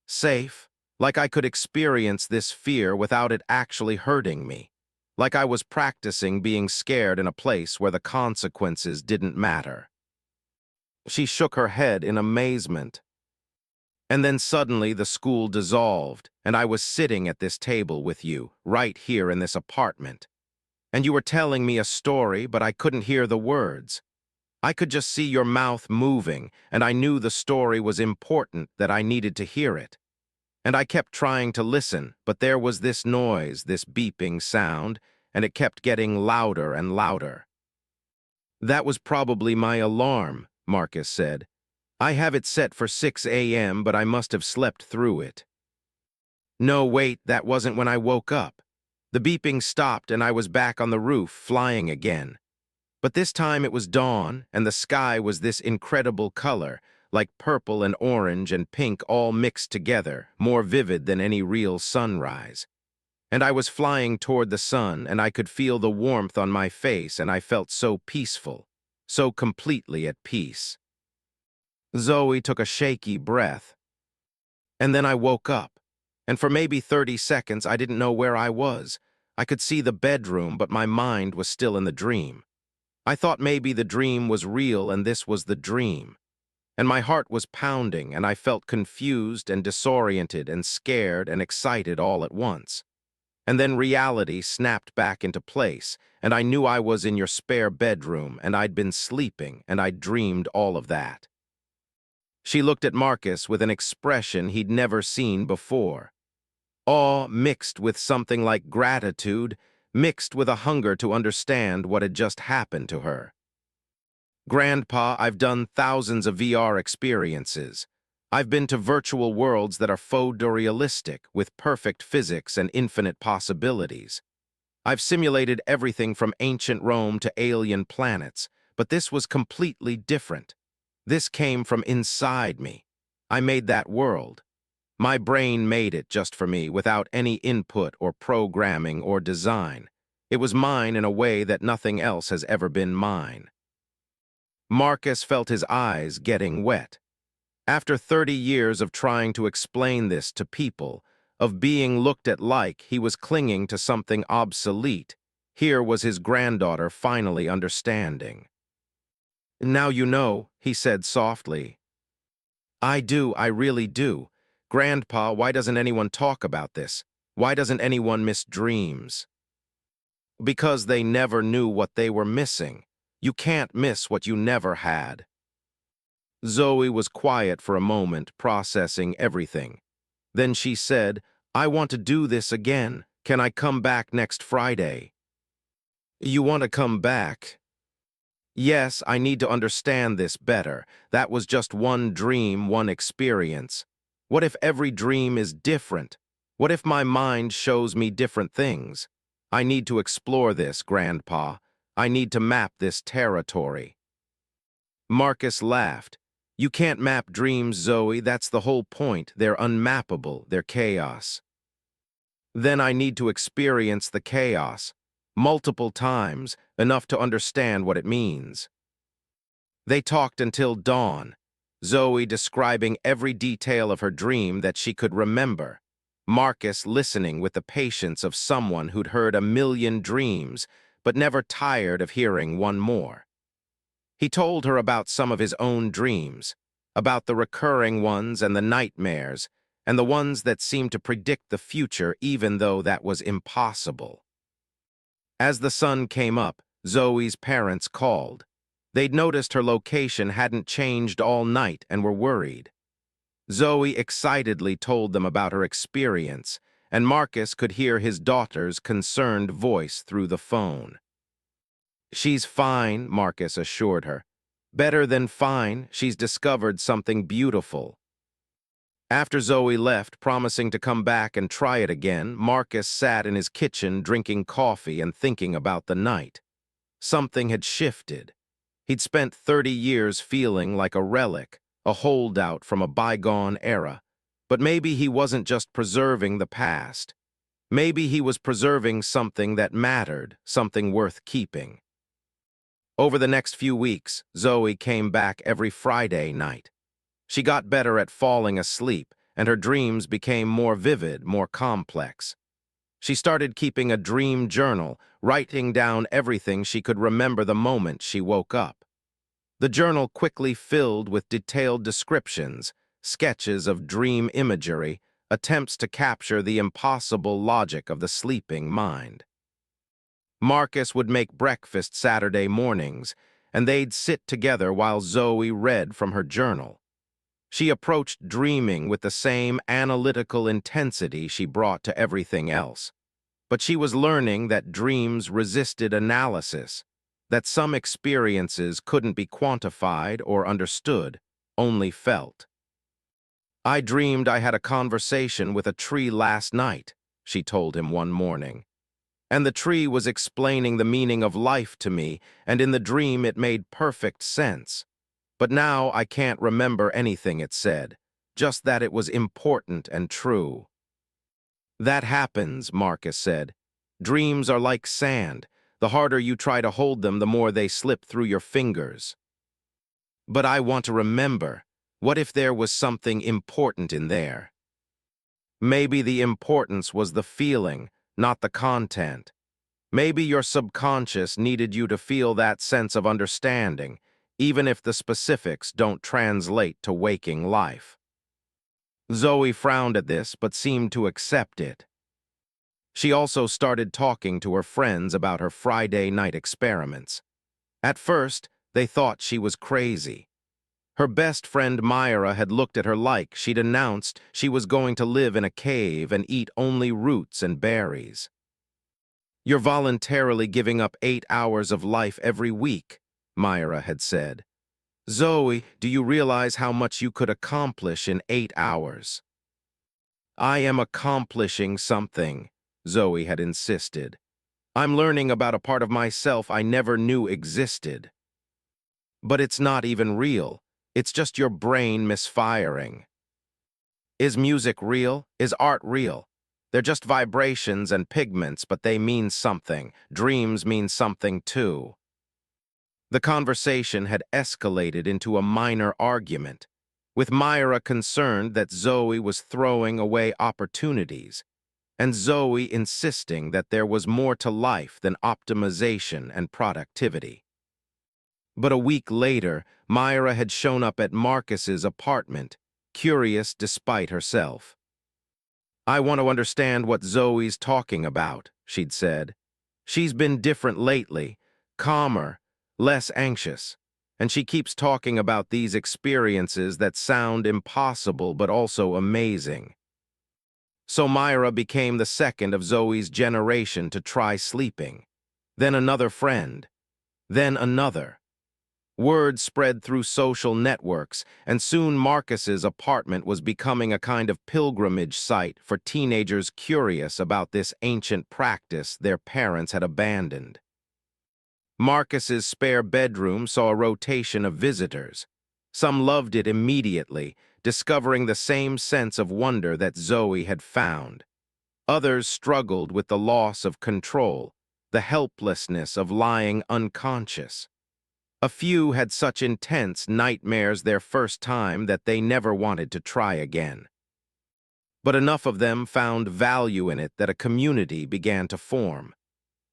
safe, like I could experience this fear without it actually hurting me, like I was practicing being scared in a place where the consequences didn't matter. She shook her head in amazement. And then suddenly the school dissolved, and I was sitting at this table with you, right here in this apartment. And you were telling me a story, but I couldn't hear the words. I could just see your mouth moving, and I knew the story was important, that I needed to hear it. And I kept trying to listen, but there was this noise, this beeping sound, and it kept getting louder and louder. That was probably my alarm, Marcus said. I have it set for 6 a.m., but I must have slept through it. No, wait, that wasn't when I woke up. The beeping stopped and I was back on the roof, flying again. But this time it was dawn, and the sky was this incredible color, like purple and orange and pink all mixed together, more vivid than any real sunrise. And I was flying toward the sun, and I could feel the warmth on my face, and I felt so peaceful, so completely at peace. Zoe took a shaky breath. And then I woke up. And for maybe 30 seconds, I didn't know where I was. I could see the bedroom, but my mind was still in the dream. I thought maybe the dream was real and this was the dream. And my heart was pounding, and I felt confused and disoriented and scared and excited all at once. And then reality snapped back into place, and I knew I was in your spare bedroom, and I'd been sleeping, and I'd dreamed all of that. She looked at Marcus with an expression he'd never seen before. Awe mixed with something like gratitude, mixed with a hunger to understand what had just happened to her. Grandpa, I've done thousands of VR experiences. I've been to virtual worlds that are photorealistic, with perfect physics and infinite possibilities. I've simulated everything from ancient Rome to alien planets, but this was completely different. This came from inside me. I made that world. My brain made it just for me, without any input or programming or design. It was mine in a way that nothing else has ever been mine. Marcus felt his eyes getting wet. After 30 years of trying to explain this to people, of being looked at like he was clinging to something obsolete, here was his granddaughter finally understanding. "Now you know," he said softly. "I do, I really do. Grandpa, why doesn't anyone talk about this? Why doesn't anyone miss dreams?" Because they never knew what they were missing. You can't miss what you never had. Zoe was quiet for a moment, processing everything. Then she said, "I want to do this again. Can I come back next Friday?" "You want to come back?" "Yes, I need to understand this better. That was just one dream, one experience. What if every dream is different? What if my mind shows me different things? I need to explore this, Grandpa. I need to map this territory." Marcus laughed. "You can't map dreams, Zoe. That's the whole point. They're unmappable. They're chaos." "Then I need to experience the chaos. Multiple times, enough to understand what it means." They talked until dawn, Zoe describing every detail of her dream that she could remember, Marcus listening with the patience of someone who'd heard a million dreams but never tired of hearing one more. He told her about some of his own dreams, about the recurring ones and the nightmares, and the ones that seemed to predict the future even though that was impossible. As the sun came up, Zoe's parents called. They'd noticed her location hadn't changed all night and were worried. Zoe excitedly told them about her experience, and Marcus could hear his daughter's concerned voice through the phone. "She's fine," Marcus assured her. "Better than fine, she's discovered something beautiful." After Zoe left, promising to come back and try it again, Marcus sat in his kitchen drinking coffee and thinking about the night. Something had shifted. He'd spent 30 years feeling like a relic, a holdout from a bygone era. But maybe he wasn't just preserving the past. Maybe he was preserving something that mattered, something worth keeping. Over the next few weeks, Zoe came back every Friday night. She got better at falling asleep, and her dreams became more vivid, more complex. She started keeping a dream journal, writing down everything she could remember the moment she woke up. The journal quickly filled with detailed descriptions, sketches of dream imagery, attempts to capture the impossible logic of the sleeping mind. Marcus would make breakfast Saturday mornings, and they'd sit together while Zoe read from her journal. She approached dreaming with the same analytical intensity she brought to everything else. But she was learning that dreams resisted analysis, that some experiences couldn't be quantified or understood, only felt. "I dreamed I had a conversation with a tree last night," she told him one morning. "And the tree was explaining the meaning of life to me, and in the dream it made perfect sense. But now I can't remember anything it said, just that it was important and true." "That happens," Marcus said. "Dreams are like sand. The harder you try to hold them, the more they slip through your fingers." "But I want to remember. What if there was something important in there?" "Maybe the importance was the feeling, not the content. Maybe your subconscious needed you to feel that sense of understanding, even if the specifics don't translate to waking life." Zoe frowned at this, but seemed to accept it. She also started talking to her friends about her Friday night experiments. At first, they thought she was crazy. Her best friend Myra had looked at her like she'd announced she was going to live in a cave and eat only roots and berries. "You're voluntarily giving up 8 hours of life every week," Myra had said. "Zoe, do you realize how much you could accomplish in 8 hours?" "I am accomplishing something," Zoe had insisted. "I'm learning about a part of myself I never knew existed." "But it's not even real. It's just your brain misfiring." "Is music real? Is art real? They're just vibrations and pigments, but they mean something. Dreams mean something too." The conversation had escalated into a minor argument, with Myra concerned that Zoe was throwing away opportunities, and Zoe insisting that there was more to life than optimization and productivity. But a week later, Myra had shown up at Marcus's apartment, curious despite herself. "I want to understand what Zoe's talking about," she'd said. "She's been different lately, calmer, less anxious, and she keeps talking about these experiences that sound impossible but also amazing." So Myra became the second of Zoe's generation to try sleeping. Then another friend. Then another. Word spread through social networks, and soon Marcus's apartment was becoming a kind of pilgrimage site for teenagers curious about this ancient practice their parents had abandoned. Marcus's spare bedroom saw a rotation of visitors. Some loved it immediately, discovering the same sense of wonder that Zoe had found. Others struggled with the loss of control, the helplessness of lying unconscious. A few had such intense nightmares their first time that they never wanted to try again. But enough of them found value in it that a community began to form.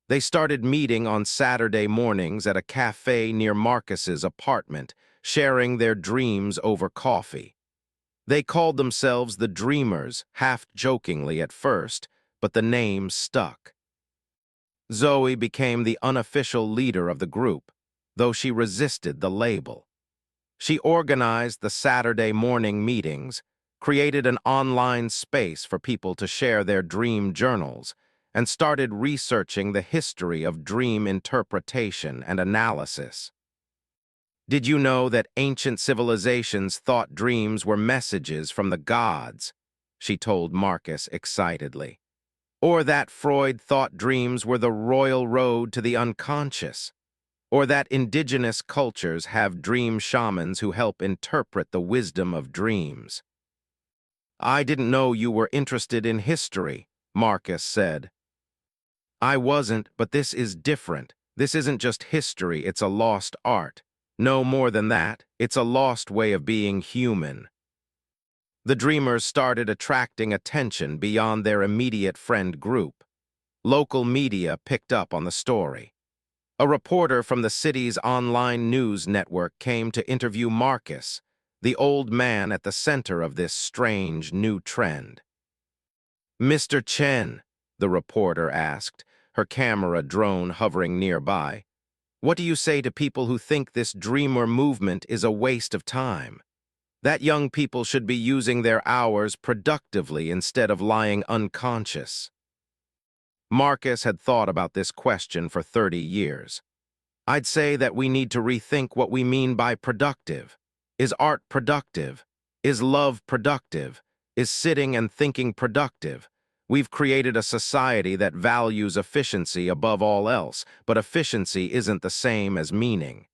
They started meeting on Saturday mornings at a cafe near Marcus's apartment, sharing their dreams over coffee. They called themselves the Dreamers, half jokingly at first, but the name stuck. Zoe became the unofficial leader of the group, though she resisted the label. She organized the Saturday morning meetings, created an online space for people to share their dream journals, and started researching the history of dream interpretation and analysis. "Did you know that ancient civilizations thought dreams were messages from the gods?" she told Marcus excitedly. "Or that Freud thought dreams were the royal road to the unconscious? Or that indigenous cultures have dream shamans who help interpret the wisdom of dreams?" "I didn't know you were interested in history," Marcus said. "I wasn't, but this is different. This isn't just history, it's a lost art. No more than that, it's a lost way of being human." The dreamers started attracting attention beyond their immediate friend group. Local media picked up on the story. A reporter from the city's online news network came to interview Marcus, the old man at the center of this strange new trend. "Mr. Chen," the reporter asked, her camera drone hovering nearby, "what do you say to people who think this dreamer movement is a waste of time? That young people should be using their hours productively instead of lying unconscious." Marcus had thought about this question for 30 years. "I'd say that we need to rethink what we mean by productive. Is art productive? Is love productive? Is sitting and thinking productive? We've created a society that values efficiency above all else, but efficiency isn't the same as meaning.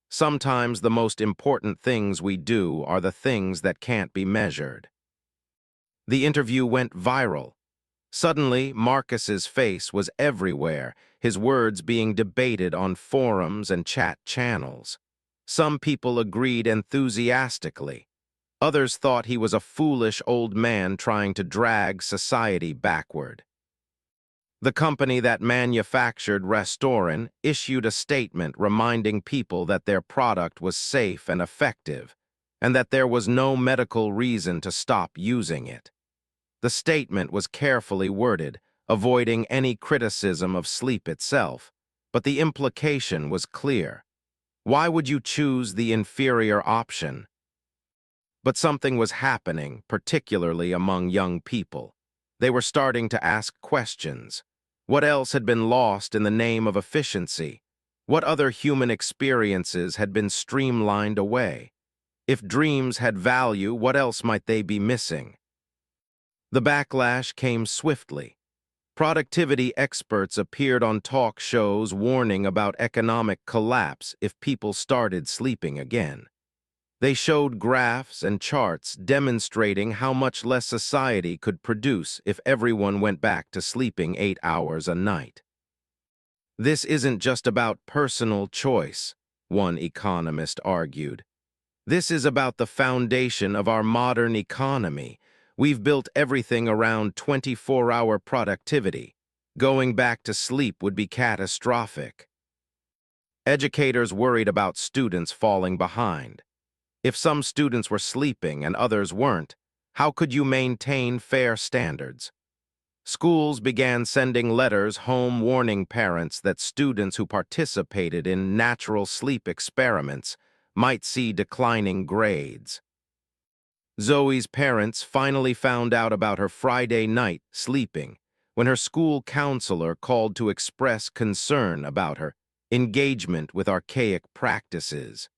Sometimes the most important things we do are the things that can't be measured." The interview went viral. Suddenly, Marcus's face was everywhere, his words being debated on forums and chat channels. Some people agreed enthusiastically. Others thought he was a foolish old man trying to drag society backward. The company that manufactured Restorin issued a statement reminding people that their product was safe and effective, and that there was no medical reason to stop using it. The statement was carefully worded, avoiding any criticism of sleep itself, but the implication was clear. Why would you choose the inferior option? But something was happening, particularly among young people. They were starting to ask questions. What else had been lost in the name of efficiency? What other human experiences had been streamlined away? If dreams had value, what else might they be missing? The backlash came swiftly. Productivity experts appeared on talk shows warning about economic collapse if people started sleeping again. They showed graphs and charts demonstrating how much less society could produce if everyone went back to sleeping 8 hours a night. "This isn't just about personal choice," one economist argued. This is about the foundation of our modern economy. We've built everything around 24-hour productivity. Going back to sleep would be catastrophic. Educators worried about students falling behind. If some students were sleeping and others weren't, how could you maintain fair standards? Schools began sending letters home warning parents that students who participated in natural sleep experiments might see declining grades. Zoe's parents finally found out about her Friday night sleeping when her school counselor called to express concern about her engagement with archaic practices.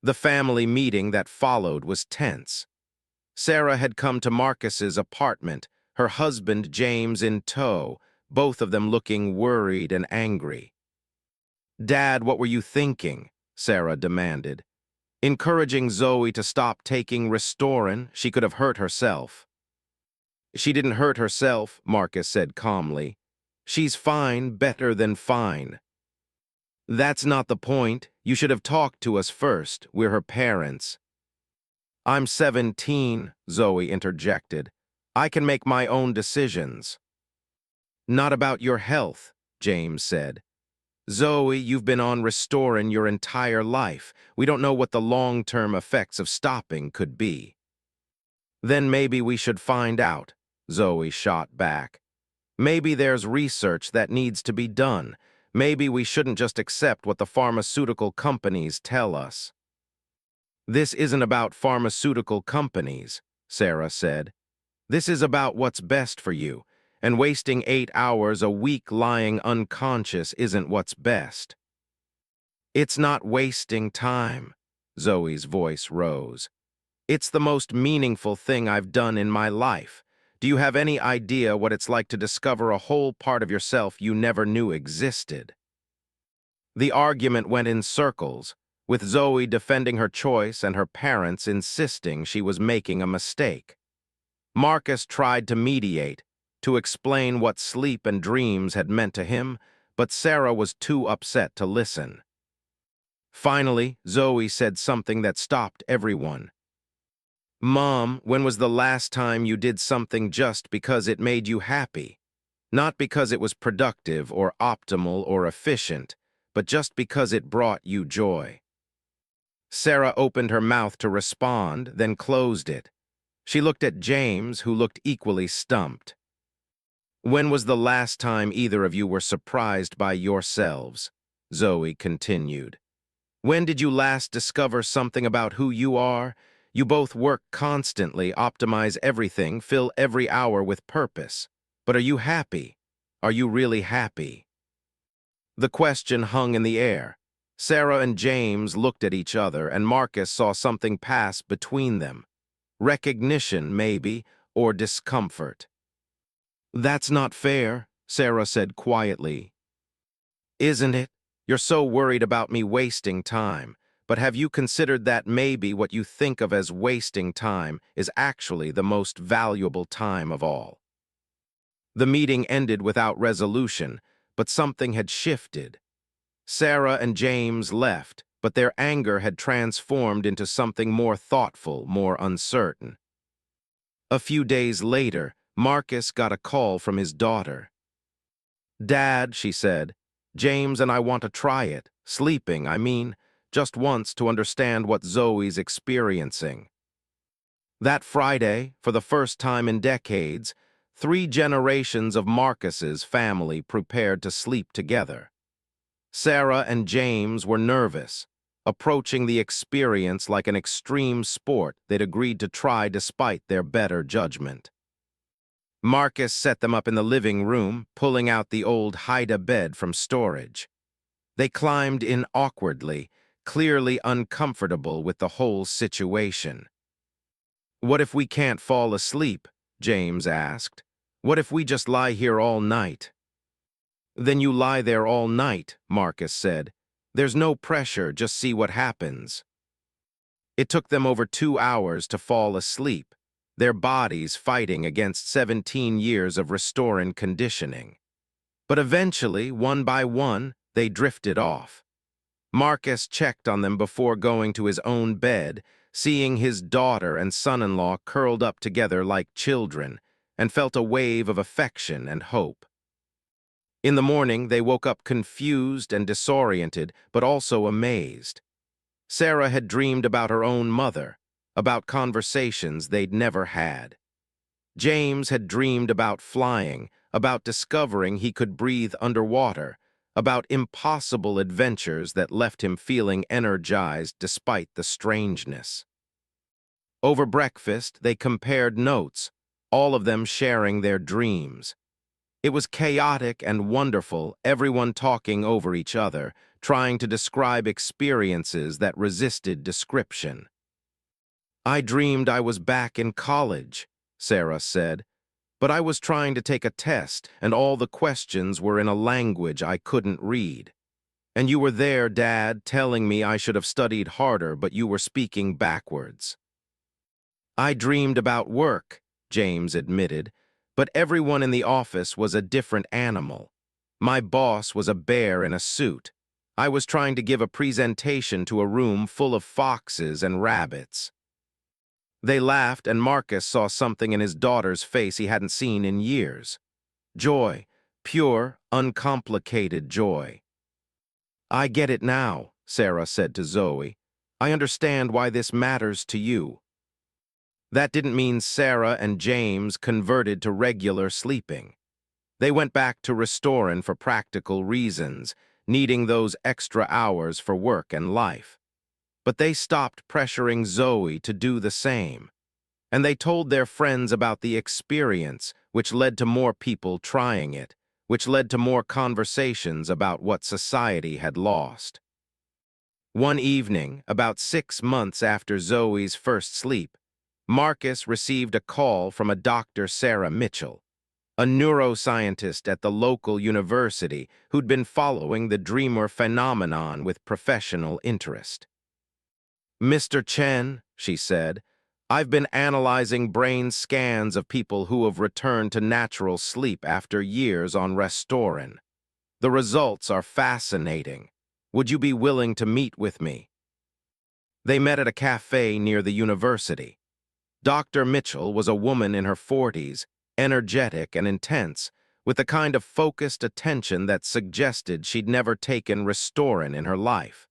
The family meeting that followed was tense. Sarah had come to Marcus's apartment, her husband James in tow, both of them looking worried and angry. "Dad, what were you thinking?" Sarah demanded. Encouraging Zoe to stop taking Restorin, she could have hurt herself. "She didn't hurt herself," Marcus said calmly. "She's fine, better than fine." "That's not the point. You should have talked to us first. We're her parents." "I'm 17, Zoe interjected. "I can make my own decisions." "Not about your health," James said. "Zoe, you've been on Restorin your entire life. We don't know what the long-term effects of stopping could be." "Then maybe we should find out," Zoe shot back. "Maybe there's research that needs to be done. Maybe we shouldn't just accept what the pharmaceutical companies tell us." "This isn't about pharmaceutical companies," Sarah said. "This is about what's best for you, and wasting 8 hours a week lying unconscious isn't what's best." "It's not wasting time," Zoe's voice rose. "It's the most meaningful thing I've done in my life. Do you have any idea what it's like to discover a whole part of yourself you never knew existed?" The argument went in circles, with Zoe defending her choice and her parents insisting she was making a mistake. Marcus tried to mediate, to explain what sleep and dreams had meant to him, but Sarah was too upset to listen. Finally, Zoe said something that stopped everyone. "Mom, when was the last time you did something just because it made you happy? Not because it was productive or optimal or efficient, but just because it brought you joy." Sarah opened her mouth to respond, then closed it. She looked at James, who looked equally stumped. "When was the last time either of you were surprised by yourselves?" Zoe continued. "When did you last discover something about who you are? You both work constantly, optimize everything, fill every hour with purpose. But are you happy? Are you really happy?" The question hung in the air. Sarah and James looked at each other, and Marcus saw something pass between them. Recognition, maybe, or discomfort. "That's not fair," Sarah said quietly. "Isn't it? You're so worried about me wasting time. But have you considered that maybe what you think of as wasting time is actually the most valuable time of all?" The meeting ended without resolution, but something had shifted. Sarah and James left, but their anger had transformed into something more thoughtful, more uncertain. A few days later, Marcus got a call from his daughter. "Dad," she said, "James and I want to try it. Sleeping, I mean, just once to understand what Zoe's experiencing." That Friday, for the first time in decades, 3 generations of Marcus's family prepared to sleep together. Sarah and James were nervous, approaching the experience like an extreme sport they'd agreed to try despite their better judgment. Marcus set them up in the living room, pulling out the old Haida bed from storage. They climbed in awkwardly, clearly uncomfortable with the whole situation. "What if we can't fall asleep?" James asked. "What if we just lie here all night?" "Then you lie there all night," Marcus said. "There's no pressure, just see what happens." It took them over 2 hours to fall asleep, their bodies fighting against 17 years of Restorin conditioning. But eventually, one by one, they drifted off. Marcus checked on them before going to his own bed, seeing his daughter and son-in-law curled up together like children, and felt a wave of affection and hope. In the morning, they woke up confused and disoriented, but also amazed. Sarah had dreamed about her own mother, about conversations they'd never had. James had dreamed about flying, about discovering he could breathe underwater, about impossible adventures that left him feeling energized despite the strangeness. Over breakfast, they compared notes, all of them sharing their dreams. It was chaotic and wonderful, everyone talking over each other, trying to describe experiences that resisted description. "I dreamed I was back in college," Sarah said, "but I was trying to take a test, and all the questions were in a language I couldn't read. And you were there, Dad, telling me I should have studied harder, but you were speaking backwards." "I dreamed about work," James admitted, "but everyone in the office was a different animal. My boss was a bear in a suit. I was trying to give a presentation to a room full of foxes and rabbits." They laughed, and Marcus saw something in his daughter's face he hadn't seen in years. Joy, pure, uncomplicated joy. "I get it now," Sarah said to Zoe. "I understand why this matters to you." That didn't mean Sarah and James converted to regular sleeping. They went back to Restorin for practical reasons, needing those extra hours for work and life. But they stopped pressuring Zoe to do the same. And they told their friends about the experience, which led to more people trying it, which led to more conversations about what society had lost. One evening, about 6 months after Zoe's first sleep, Marcus received a call from a Dr. Sarah Mitchell, a neuroscientist at the local university who'd been following the dreamer phenomenon with professional interest. "Mr. Chen," she said, "I've been analyzing brain scans of people who have returned to natural sleep after years on Restorin. The results are fascinating. Would you be willing to meet with me?" They met at a cafe near the university. Dr. Mitchell was a woman in her 40s, energetic and intense, with the kind of focused attention that suggested she'd never taken Restorin in her life.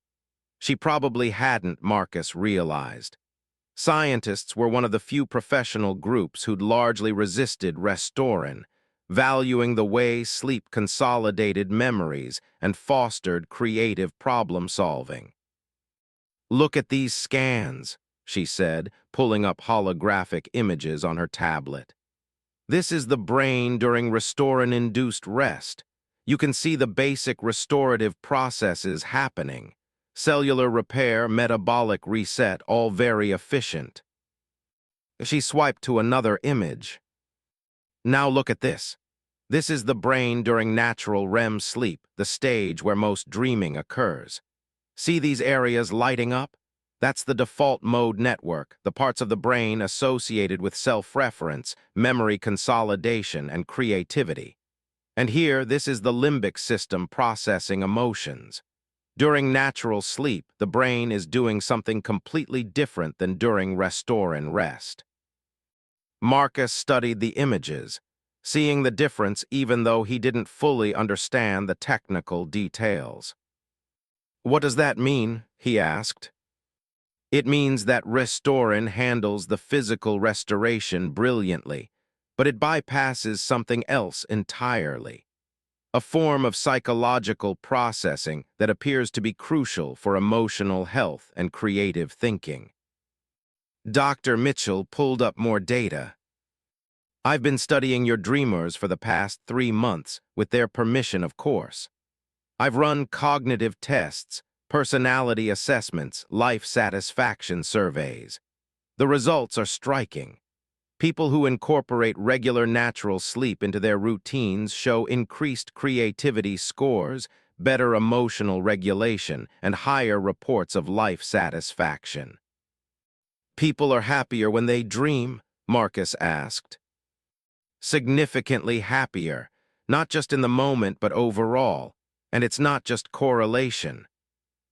She probably hadn't, Marcus realized. Scientists were one of the few professional groups who'd largely resisted Restorin, valuing the way sleep consolidated memories and fostered creative problem-solving. "Look at these scans," she said, pulling up holographic images on her tablet. "This is the brain during Restorin-induced rest. You can see the basic restorative processes happening. Cellular repair, metabolic reset, all very efficient." She swiped to another image. "Now look at this. This is the brain during natural REM sleep, the stage where most dreaming occurs. See these areas lighting up? That's the default mode network, the parts of the brain associated with self-reference, memory consolidation, and creativity. And here, this is the limbic system processing emotions. During natural sleep, the brain is doing something completely different than during Restorin rest." Marcus studied the images, seeing the difference even though he didn't fully understand the technical details. "What does that mean?" he asked. "It means that Restorin handles the physical restoration brilliantly, but it bypasses something else entirely. A form of psychological processing that appears to be crucial for emotional health and creative thinking." Dr. Mitchell pulled up more data. "I've been studying your dreamers for the past 3 months, with their permission, of course. I've run cognitive tests, personality assessments, life satisfaction surveys. The results are striking. People who incorporate regular natural sleep into their routines show increased creativity scores, better emotional regulation, and higher reports of life satisfaction." "People are happier when they dream?" Marcus asked. "Significantly happier, not just in the moment but overall. And it's not just correlation.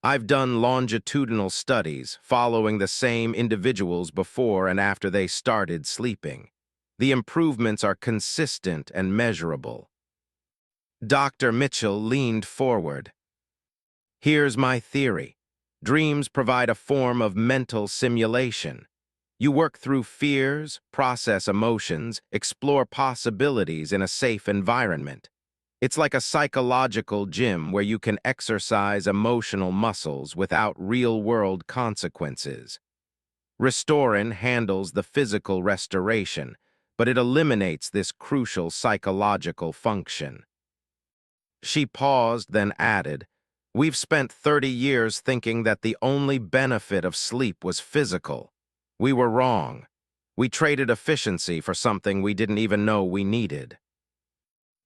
I've done longitudinal studies following the same individuals before and after they started sleeping. The improvements are consistent and measurable. Dr. Mitchell leaned forward. Here's my theory. Dreams provide a form of mental simulation. You work through fears, process emotions, explore possibilities in a safe environment. It's like a psychological gym where you can exercise emotional muscles without real-world consequences. Restorin handles the physical restoration, but it eliminates this crucial psychological function. She paused, then added, "We've spent 30 years thinking that the only benefit of sleep was physical. We were wrong. We traded efficiency for something we didn't even know we needed."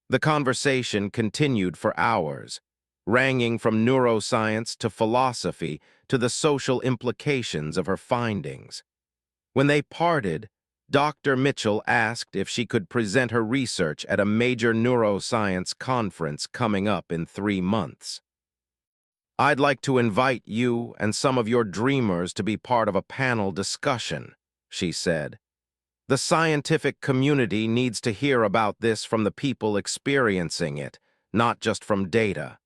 The conversation continued for hours, ranging from neuroscience to philosophy to the social implications of her findings. When they parted, Dr. Mitchell asked if she could present her research at a major neuroscience conference coming up in 3 months. "I'd like to invite you and some of your dreamers to be part of a panel discussion," she said. "The scientific community needs to hear about this from the people experiencing it, not just from data."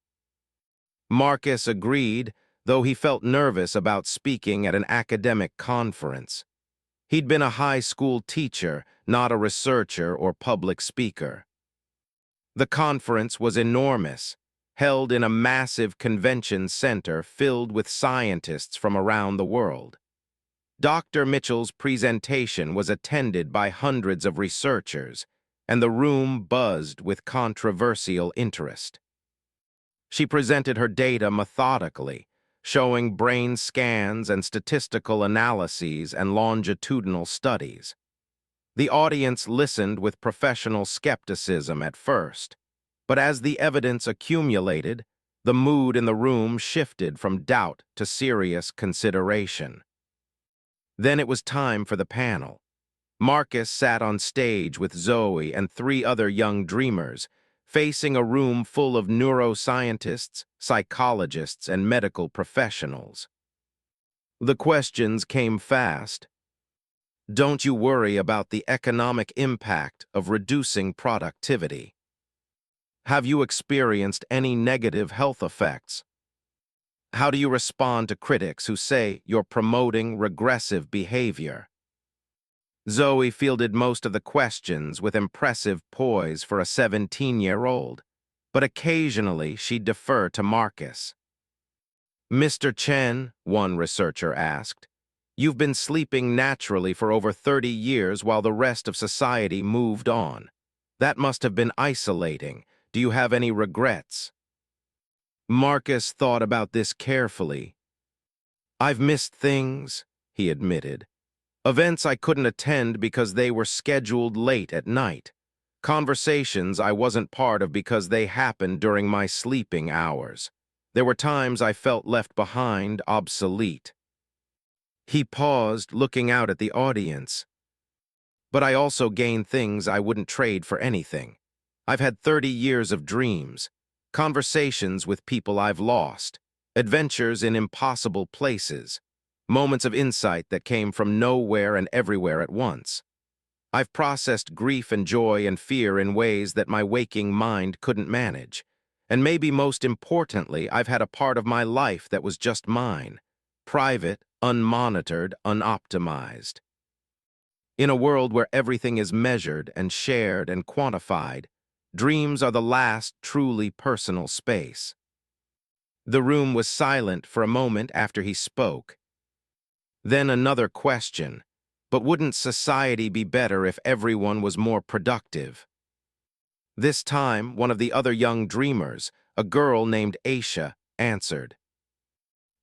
Marcus agreed, though he felt nervous about speaking at an academic conference. He'd been a high school teacher, not a researcher or public speaker. The conference was enormous, held in a massive convention center filled with scientists from around the world. Dr. Mitchell's presentation was attended by hundreds of researchers, and the room buzzed with controversial interest. She presented her data methodically, showing brain scans and statistical analyses and longitudinal studies. The audience listened with professional skepticism at first, but as the evidence accumulated, the mood in the room shifted from doubt to serious consideration. Then it was time for the panel. Marcus sat on stage with Zoe and 3 other young dreamers, facing a room full of neuroscientists, psychologists, and medical professionals. The questions came fast. Don't you worry about the economic impact of reducing productivity? Have you experienced any negative health effects? How do you respond to critics who say you're promoting regressive behavior? Zoe fielded most of the questions with impressive poise for a 17-year-old, but occasionally she'd defer to Marcus. "Mr. Chen," one researcher asked, "you've been sleeping naturally for over 30 years while the rest of society moved on. That must have been isolating. Do you have any regrets?" Marcus thought about this carefully. "I've missed things," he admitted. "Events I couldn't attend because they were scheduled late at night. Conversations I wasn't part of because they happened during my sleeping hours. There were times I felt left behind, obsolete." He paused, looking out at the audience. "But I also gained things I wouldn't trade for anything. I've had 30 years of dreams, conversations with people I've lost, adventures in impossible places, moments of insight that came from nowhere and everywhere at once. I've processed grief and joy and fear in ways that my waking mind couldn't manage. And maybe most importantly, I've had a part of my life that was just mine, private, unmonitored, unoptimized. In a world where everything is measured and shared and quantified, dreams are the last truly personal space." The room was silent for a moment after he spoke. Then another question. But wouldn't society be better if everyone was more productive? This time, one of the other young dreamers, a girl named Aisha, answered.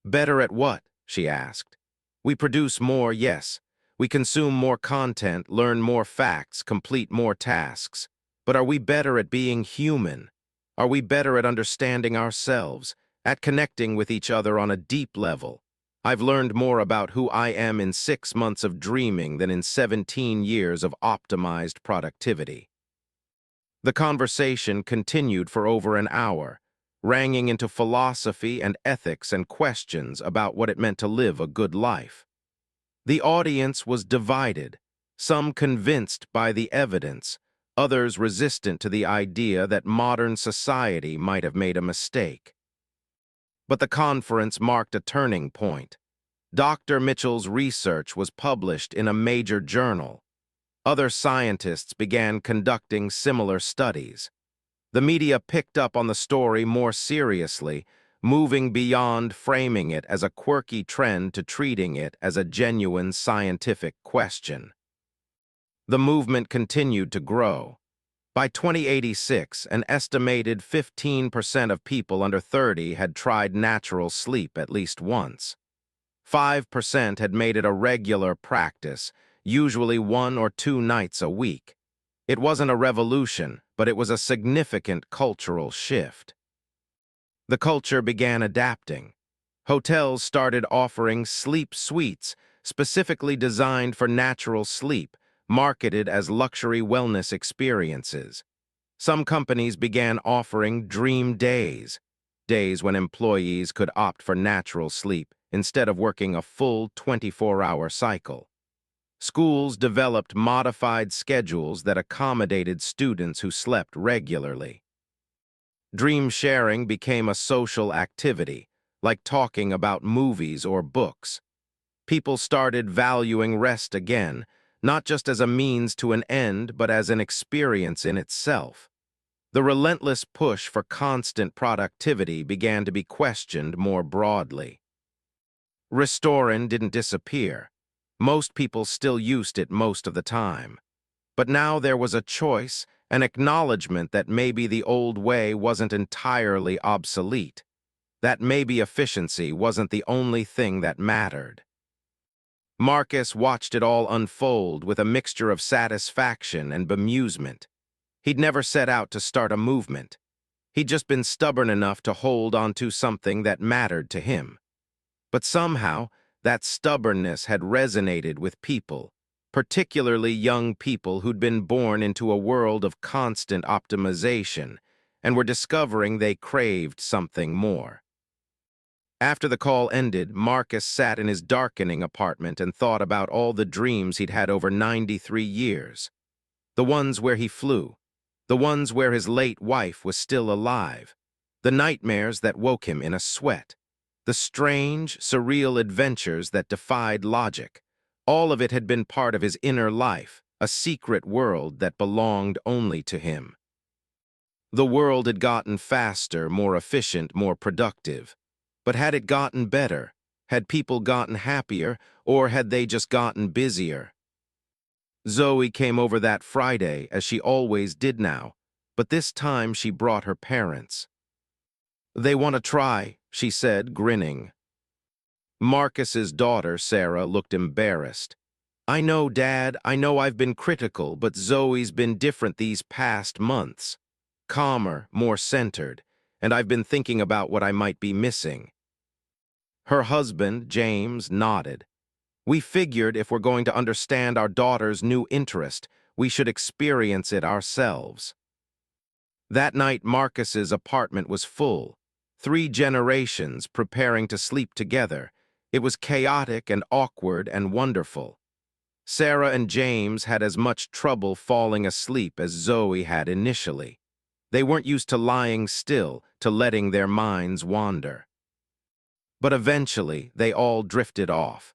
"Better at what?" she asked. "We produce more, yes. We consume more content, learn more facts, complete more tasks. But are we better at being human? Are we better at understanding ourselves, at connecting with each other on a deep level? I've learned more about who I am in 6 months of dreaming than in 17 years of optimized productivity." The conversation continued for over an hour, ranging into philosophy and ethics and questions about what it meant to live a good life. The audience was divided, some convinced by the evidence, others resistant to the idea that modern society might have made a mistake. But the conference marked a turning point. Dr. Mitchell's research was published in a major journal. Other scientists began conducting similar studies. The media picked up on the story more seriously, moving beyond framing it as a quirky trend to treating it as a genuine scientific question. The movement continued to grow. By 2086, an estimated 15% of people under 30 had tried natural sleep at least once. 5% had made it a regular practice, usually 1 or 2 nights a week. It wasn't a revolution, but it was a significant cultural shift. The culture began adapting. Hotels started offering sleep suites specifically designed for natural sleep, marketed as luxury wellness experiences. Some companies began offering dream days, days when employees could opt for natural sleep instead of working a full 24-hour cycle. Schools developed modified schedules that accommodated students who slept regularly. Dream sharing became a social activity, like talking about movies or books. People started valuing rest again, not just as a means to an end, but as an experience in itself. The relentless push for constant productivity began to be questioned more broadly. Restorin didn't disappear. Most people still used it most of the time. But now there was a choice, an acknowledgement that maybe the old way wasn't entirely obsolete, that maybe efficiency wasn't the only thing that mattered. Marcus watched it all unfold with a mixture of satisfaction and bemusement. He'd never set out to start a movement. He'd just been stubborn enough to hold onto something that mattered to him. But somehow, that stubbornness had resonated with people, particularly young people who'd been born into a world of constant optimization and were discovering they craved something more. After the call ended, Marcus sat in his darkening apartment and thought about all the dreams he'd had over 93 years. The ones where he flew, the ones where his late wife was still alive, the nightmares that woke him in a sweat, the strange, surreal adventures that defied logic. All of it had been part of his inner life, a secret world that belonged only to him. The world had gotten faster, more efficient, more productive. But had it gotten better? Had people gotten happier, or had they just gotten busier? Zoe came over that Friday, as she always did now, but this time she brought her parents. "They want to try," she said, grinning. Marcus's daughter, Sarah, looked embarrassed. "I know, Dad, I know I've been critical, but Zoe's been different these past months. Calmer, more centered, and I've been thinking about what I might be missing." Her husband, James, nodded. "We figured if we're going to understand our daughter's new interest, we should experience it ourselves." That night, Marcus's apartment was full. 3 generations preparing to sleep together. It was chaotic and awkward and wonderful. Sarah and James had as much trouble falling asleep as Zoe had initially. They weren't used to lying still, to letting their minds wander. But eventually, they all drifted off.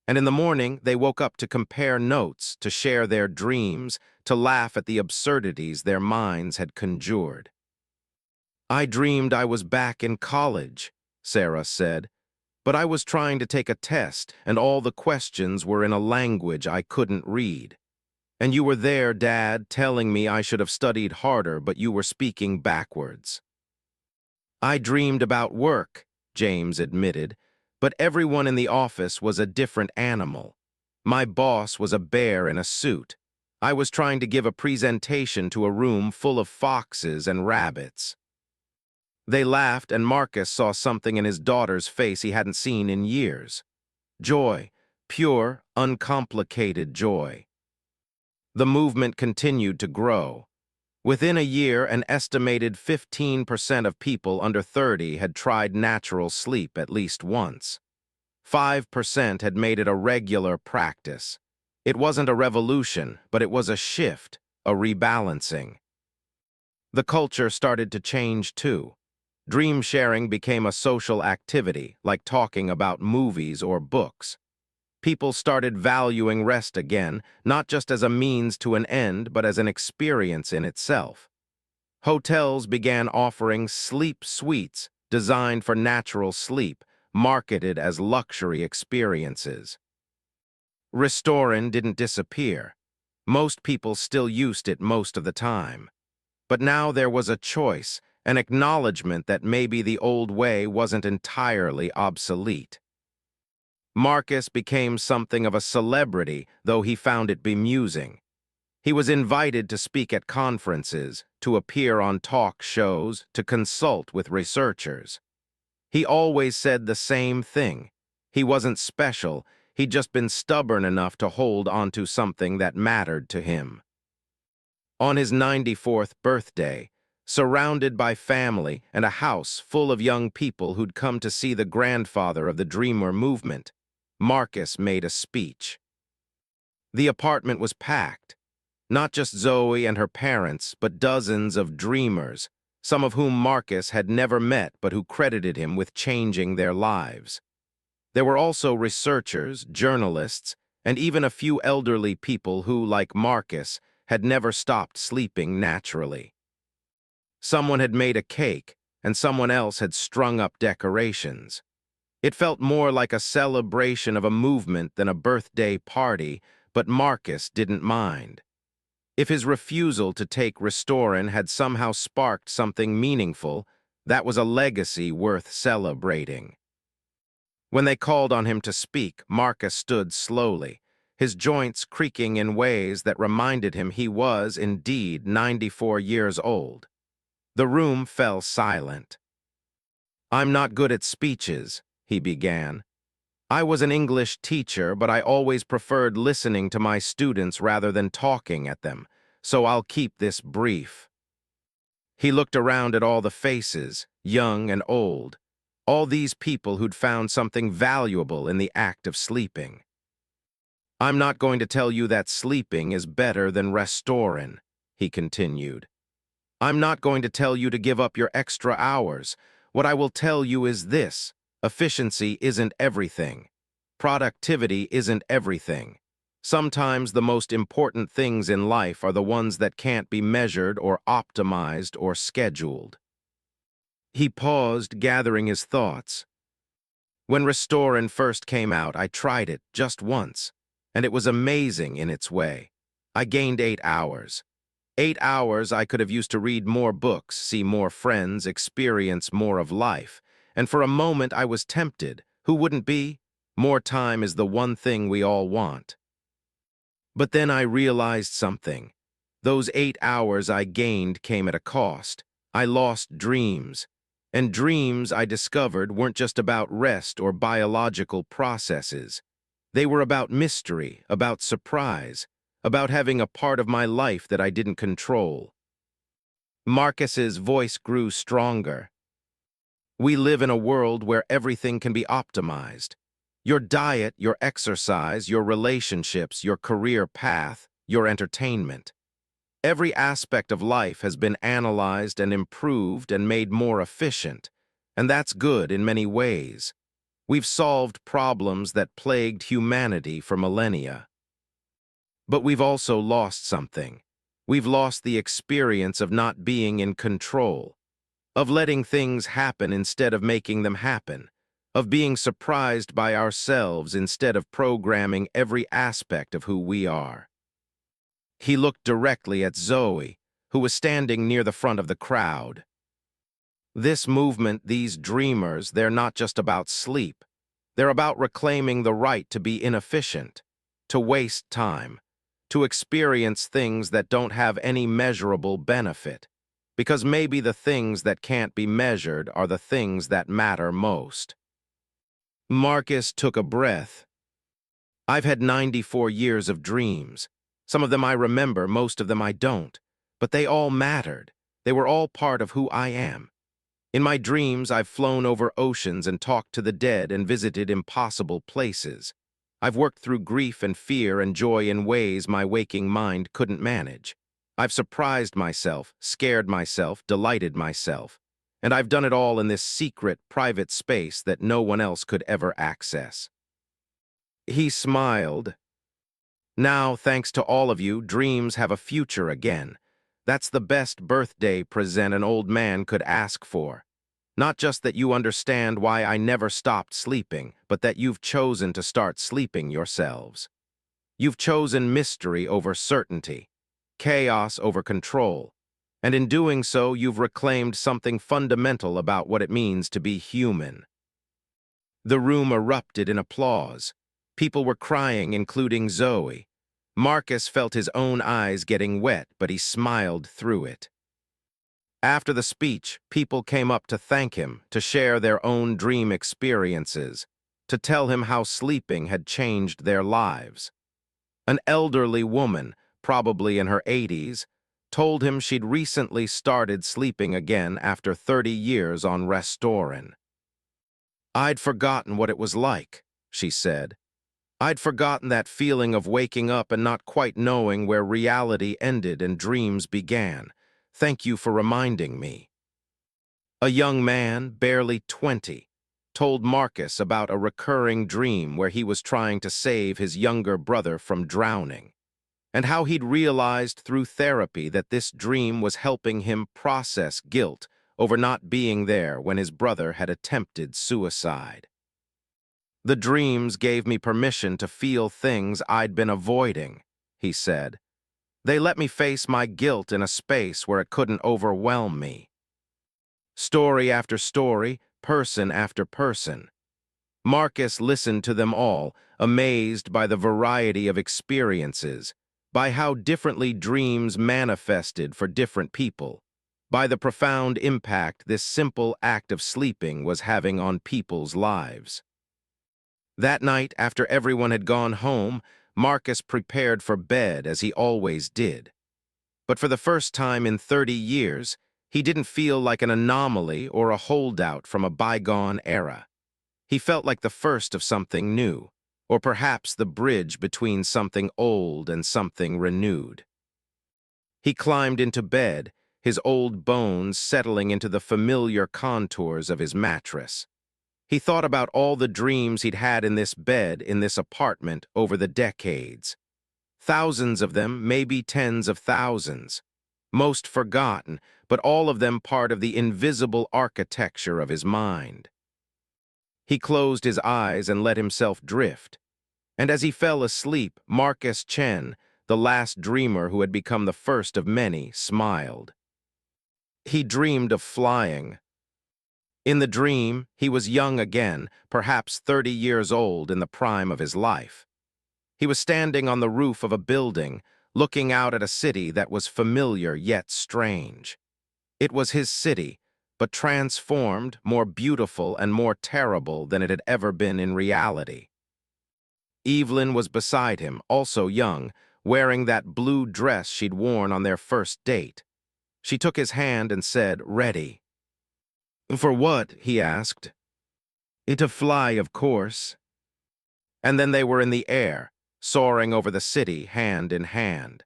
And in the morning, they woke up to compare notes, to share their dreams, to laugh at the absurdities their minds had conjured. "I dreamed I was back in college," Sarah said, "but I was trying to take a test, and all the questions were in a language I couldn't read. And you were there, Dad, telling me I should have studied harder, but you were speaking backwards." "I dreamed about work," James admitted, "but everyone in the office was a different animal. My boss was a bear in a suit. I was trying to give a presentation to a room full of foxes and rabbits." They laughed, and Marcus saw something in his daughter's face he hadn't seen in years. Joy, pure, uncomplicated joy. The movement continued to grow. Within a year, an estimated 15% of people under 30 had tried natural sleep at least once. 5% had made it a regular practice. It wasn't a revolution, but it was a shift, a rebalancing. The culture started to change too. Dream sharing became a social activity, like talking about movies or books. People started valuing rest again, not just as a means to an end, but as an experience in itself. Hotels began offering sleep suites designed for natural sleep, marketed as luxury experiences. Restorin didn't disappear. Most people still used it most of the time. But now there was a choice, an acknowledgement that maybe the old way wasn't entirely obsolete. Marcus became something of a celebrity, though he found it bemusing. He was invited to speak at conferences, to appear on talk shows, to consult with researchers. He always said the same thing. He wasn't special, he'd just been stubborn enough to hold onto something that mattered to him. On his 94th birthday, surrounded by family and a house full of young people who'd come to see the grandfather of the Dreamer movement, Marcus made a speech. The apartment was packed. Not just Zoe and her parents, but dozens of dreamers, some of whom Marcus had never met but who credited him with changing their lives. There were also researchers, journalists, and even a few elderly people who, like Marcus, had never stopped sleeping naturally. Someone had made a cake, and someone else had strung up decorations. It felt more like a celebration of a movement than a birthday party, but Marcus didn't mind. If his refusal to take Restorin had somehow sparked something meaningful, that was a legacy worth celebrating. When they called on him to speak, Marcus stood slowly, his joints creaking in ways that reminded him he was, indeed, 94 years old. The room fell silent. "I'm not good at speeches," he began. "I was an English teacher, but I always preferred listening to my students rather than talking at them, so I'll keep this brief." He looked around at all the faces, young and old, all these people who'd found something valuable in the act of sleeping. "I'm not going to tell you that sleeping is better than Restorin," he continued. "I'm not going to tell you to give up your extra hours. What I will tell you is this: efficiency isn't everything. Productivity isn't everything. Sometimes the most important things in life are the ones that can't be measured or optimized or scheduled." He paused, gathering his thoughts. "When Restorin first came out, I tried it just once, and it was amazing in its way. I gained 8 hours. 8 hours I could have used to read more books, see more friends, experience more of life. And for a moment I was tempted. Who wouldn't be? More time is the one thing we all want. But then I realized something. Those 8 hours I gained came at a cost. I lost dreams. And dreams, I discovered, weren't just about rest or biological processes. They were about mystery, about surprise, about having a part of my life that I didn't control." Marcus's voice grew stronger. "We live in a world where everything can be optimized. Your diet, your exercise, your relationships, your career path, your entertainment. Every aspect of life has been analyzed and improved and made more efficient, and that's good in many ways. We've solved problems that plagued humanity for millennia. But we've also lost something. We've lost the experience of not being in control, of letting things happen instead of making them happen, of being surprised by ourselves instead of programming every aspect of who we are." He looked directly at Zoe, who was standing near the front of the crowd. "This movement, these dreamers, they're not just about sleep. They're about reclaiming the right to be inefficient, to waste time, to experience things that don't have any measurable benefit, because maybe the things that can't be measured are the things that matter most." Marcus took a breath. "I've had 94 years of dreams. Some of them I remember, most of them I don't. but they all mattered. They were all part of who I am. In my dreams, I've flown over oceans and talked to the dead and visited impossible places. I've worked through grief and fear and joy in ways my waking mind couldn't manage. I've surprised myself, scared myself, delighted myself. And I've done it all in this secret, private space that no one else could ever access. He smiled. Now, thanks to all of you, dreams have a future again. That's the best birthday present an old man could ask for. Not just that you understand why I never stopped sleeping, but that you've chosen to start sleeping yourselves. You've chosen mystery over certainty, chaos over control, and in doing so, you've reclaimed something fundamental about what it means to be human. The room erupted in applause. People were crying, including Zoe. Marcus felt his own eyes getting wet, but he smiled through it. After the speech, people came up to thank him, to share their own dream experiences, to tell him how sleeping had changed their lives. An elderly woman, probably in her 80s, told him she'd recently started sleeping again after 30 years on Restorin. "I'd forgotten what it was like," she said. "I'd forgotten that feeling of waking up and not quite knowing where reality ended and dreams began. Thank you for reminding me." A young man, barely 20, told Marcus about a recurring dream where he was trying to save his younger brother from drowning, and how he'd realized through therapy that this dream was helping him process guilt over not being there when his brother had attempted suicide. "The dreams gave me permission to feel things I'd been avoiding," he said. "They let me face my guilt in a space where it couldn't overwhelm me." Story after story, person after person. Marcus listened to them all, amazed by the variety of experiences, by how differently dreams manifested for different people, by the profound impact this simple act of sleeping was having on people's lives. That night, after everyone had gone home, Marcus prepared for bed as he always did. But for the first time in 30 years, he didn't feel like an anomaly or a holdout from a bygone era. He felt like the first of something new, or perhaps the bridge between something old and something renewed. He climbed into bed, his old bones settling into the familiar contours of his mattress. He thought about all the dreams he'd had in this bed, in this apartment, over the decades. Thousands of them, maybe tens of thousands. Most forgotten, but all of them part of the invisible architecture of his mind. He closed his eyes and let himself drift. And as he fell asleep, Marcus Chen, the last dreamer who had become the first of many, smiled. He dreamed of flying. In the dream, he was young again, perhaps 30 years old in the prime of his life. He was standing on the roof of a building, looking out at a city that was familiar yet strange. It was his city, but transformed, more beautiful and more terrible than it had ever been in reality. Evelyn was beside him, also young, wearing that blue dress she'd worn on their first date. She took his hand and said, "Ready." "For what?" he asked. "To fly, of course." And then they were in the air, soaring over the city, hand in hand.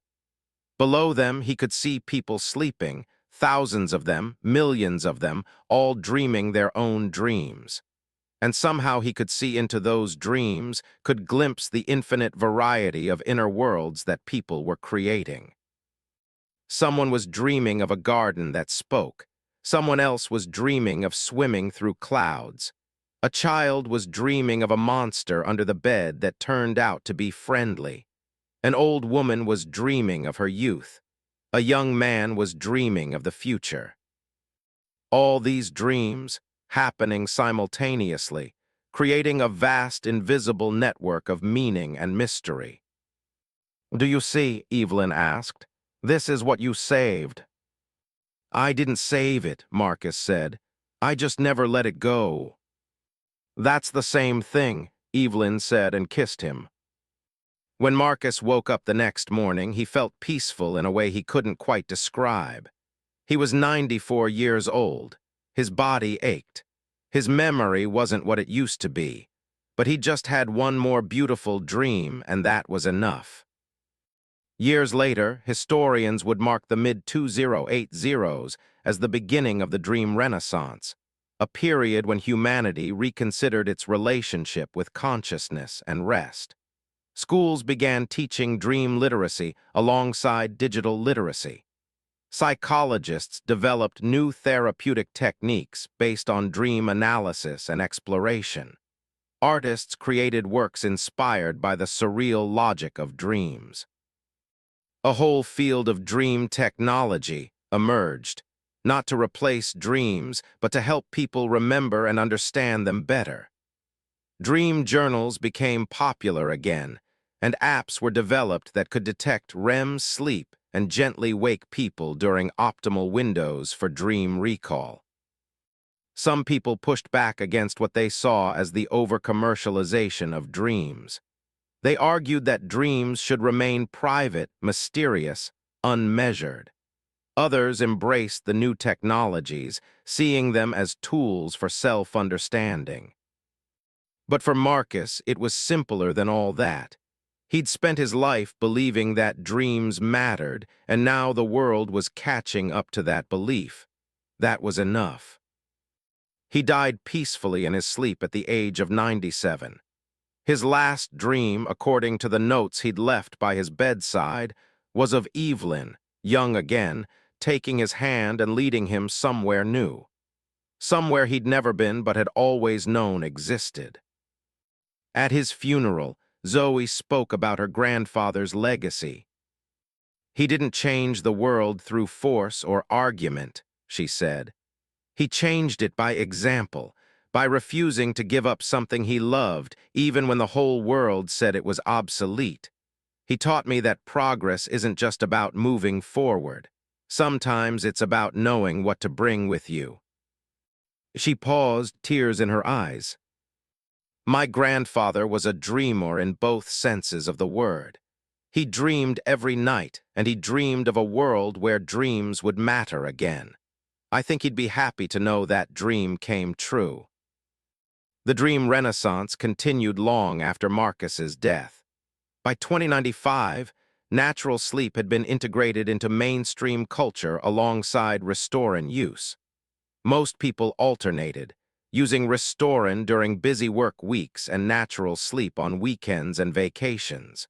Below them, he could see people sleeping, thousands of them, millions of them, all dreaming their own dreams. And somehow he could see into those dreams, could glimpse the infinite variety of inner worlds that people were creating. Someone was dreaming of a garden that spoke. Someone else was dreaming of swimming through clouds. A child was dreaming of a monster under the bed that turned out to be friendly. An old woman was dreaming of her youth. A young man was dreaming of the future. All these dreams, happening simultaneously, creating a vast, invisible network of meaning and mystery. "Do you see?" Evelyn asked. "This is what you saved." "I didn't save it," Marcus said. "I just never let it go." "That's the same thing," Evelyn said and kissed him. When Marcus woke up the next morning, he felt peaceful in a way he couldn't quite describe. He was 94 years old. His body ached. His memory wasn't what it used to be. But he just had one more beautiful dream, and that was enough. Years later, historians would mark the mid-2080s as the beginning of the dream renaissance, a period when humanity reconsidered its relationship with consciousness and rest. Schools began teaching dream literacy alongside digital literacy. Psychologists developed new therapeutic techniques based on dream analysis and exploration. Artists created works inspired by the surreal logic of dreams. A whole field of dream technology emerged, not to replace dreams, but to help people remember and understand them better. Dream journals became popular again, and apps were developed that could detect REM sleep and gently wake people during optimal windows for dream recall. Some people pushed back against what they saw as the over-commercialization of dreams. They argued that dreams should remain private, mysterious, unmeasured. Others embraced the new technologies, seeing them as tools for self-understanding. But for Marcus, it was simpler than all that. He'd spent his life believing that dreams mattered, and now the world was catching up to that belief. That was enough. He died peacefully in his sleep at the age of 97. His last dream, according to the notes he'd left by his bedside, was of Evelyn, young again, taking his hand and leading him somewhere new. Somewhere he'd never been but had always known existed. At his funeral, Zoe spoke about her grandfather's legacy. "He didn't change the world through force or argument," she said. "He changed it by example, by refusing to give up something he loved, even when the whole world said it was obsolete. He taught me that progress isn't just about moving forward. Sometimes it's about knowing what to bring with you." She paused, tears in her eyes. "My grandfather was a dreamer in both senses of the word. He dreamed every night, and he dreamed of a world where dreams would matter again. I think he'd be happy to know that dream came true." The dream renaissance continued long after Marcus's death. By 2095, natural sleep had been integrated into mainstream culture alongside Restorin use. Most people alternated, using Restorin during busy work weeks and natural sleep on weekends and vacations.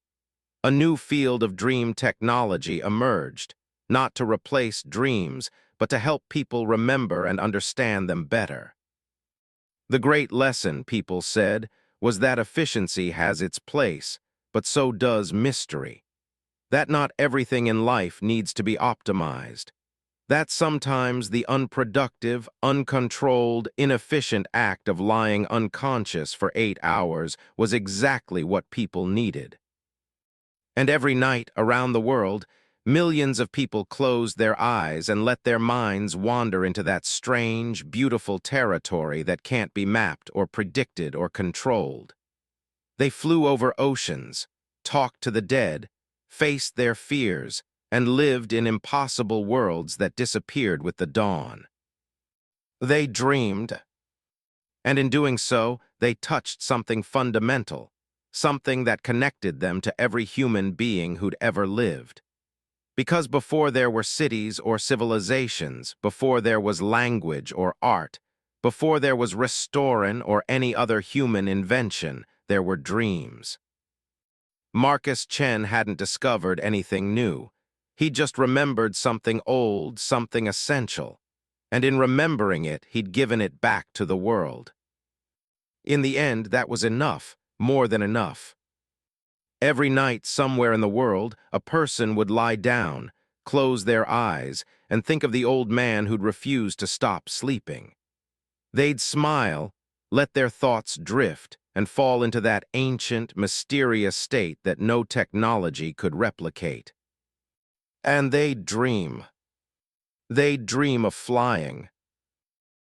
A new field of dream technology emerged, not to replace dreams, but to help people remember and understand them better. The great lesson, people said, was that efficiency has its place, but so does mystery. That not everything in life needs to be optimized. That sometimes the unproductive, uncontrolled, inefficient act of lying unconscious for 8 hours was exactly what people needed. And every night around the world, millions of people closed their eyes and let their minds wander into that strange, beautiful territory that can't be mapped or predicted or controlled. They flew over oceans, talked to the dead, faced their fears, and lived in impossible worlds that disappeared with the dawn. They dreamed, and in doing so, they touched something fundamental, something that connected them to every human being who'd ever lived. Because before there were cities or civilizations, before there was language or art, before there was Restorin or any other human invention, there were dreams. Marcus Chen hadn't discovered anything new. He just remembered something old, something essential. And in remembering it, he'd given it back to the world. In the end, that was enough, more than enough. Every night somewhere in the world, a person would lie down, close their eyes, and think of the old man who'd refused to stop sleeping. They'd smile, let their thoughts drift, and fall into that ancient, mysterious state that no technology could replicate. And they'd dream. They'd dream of flying,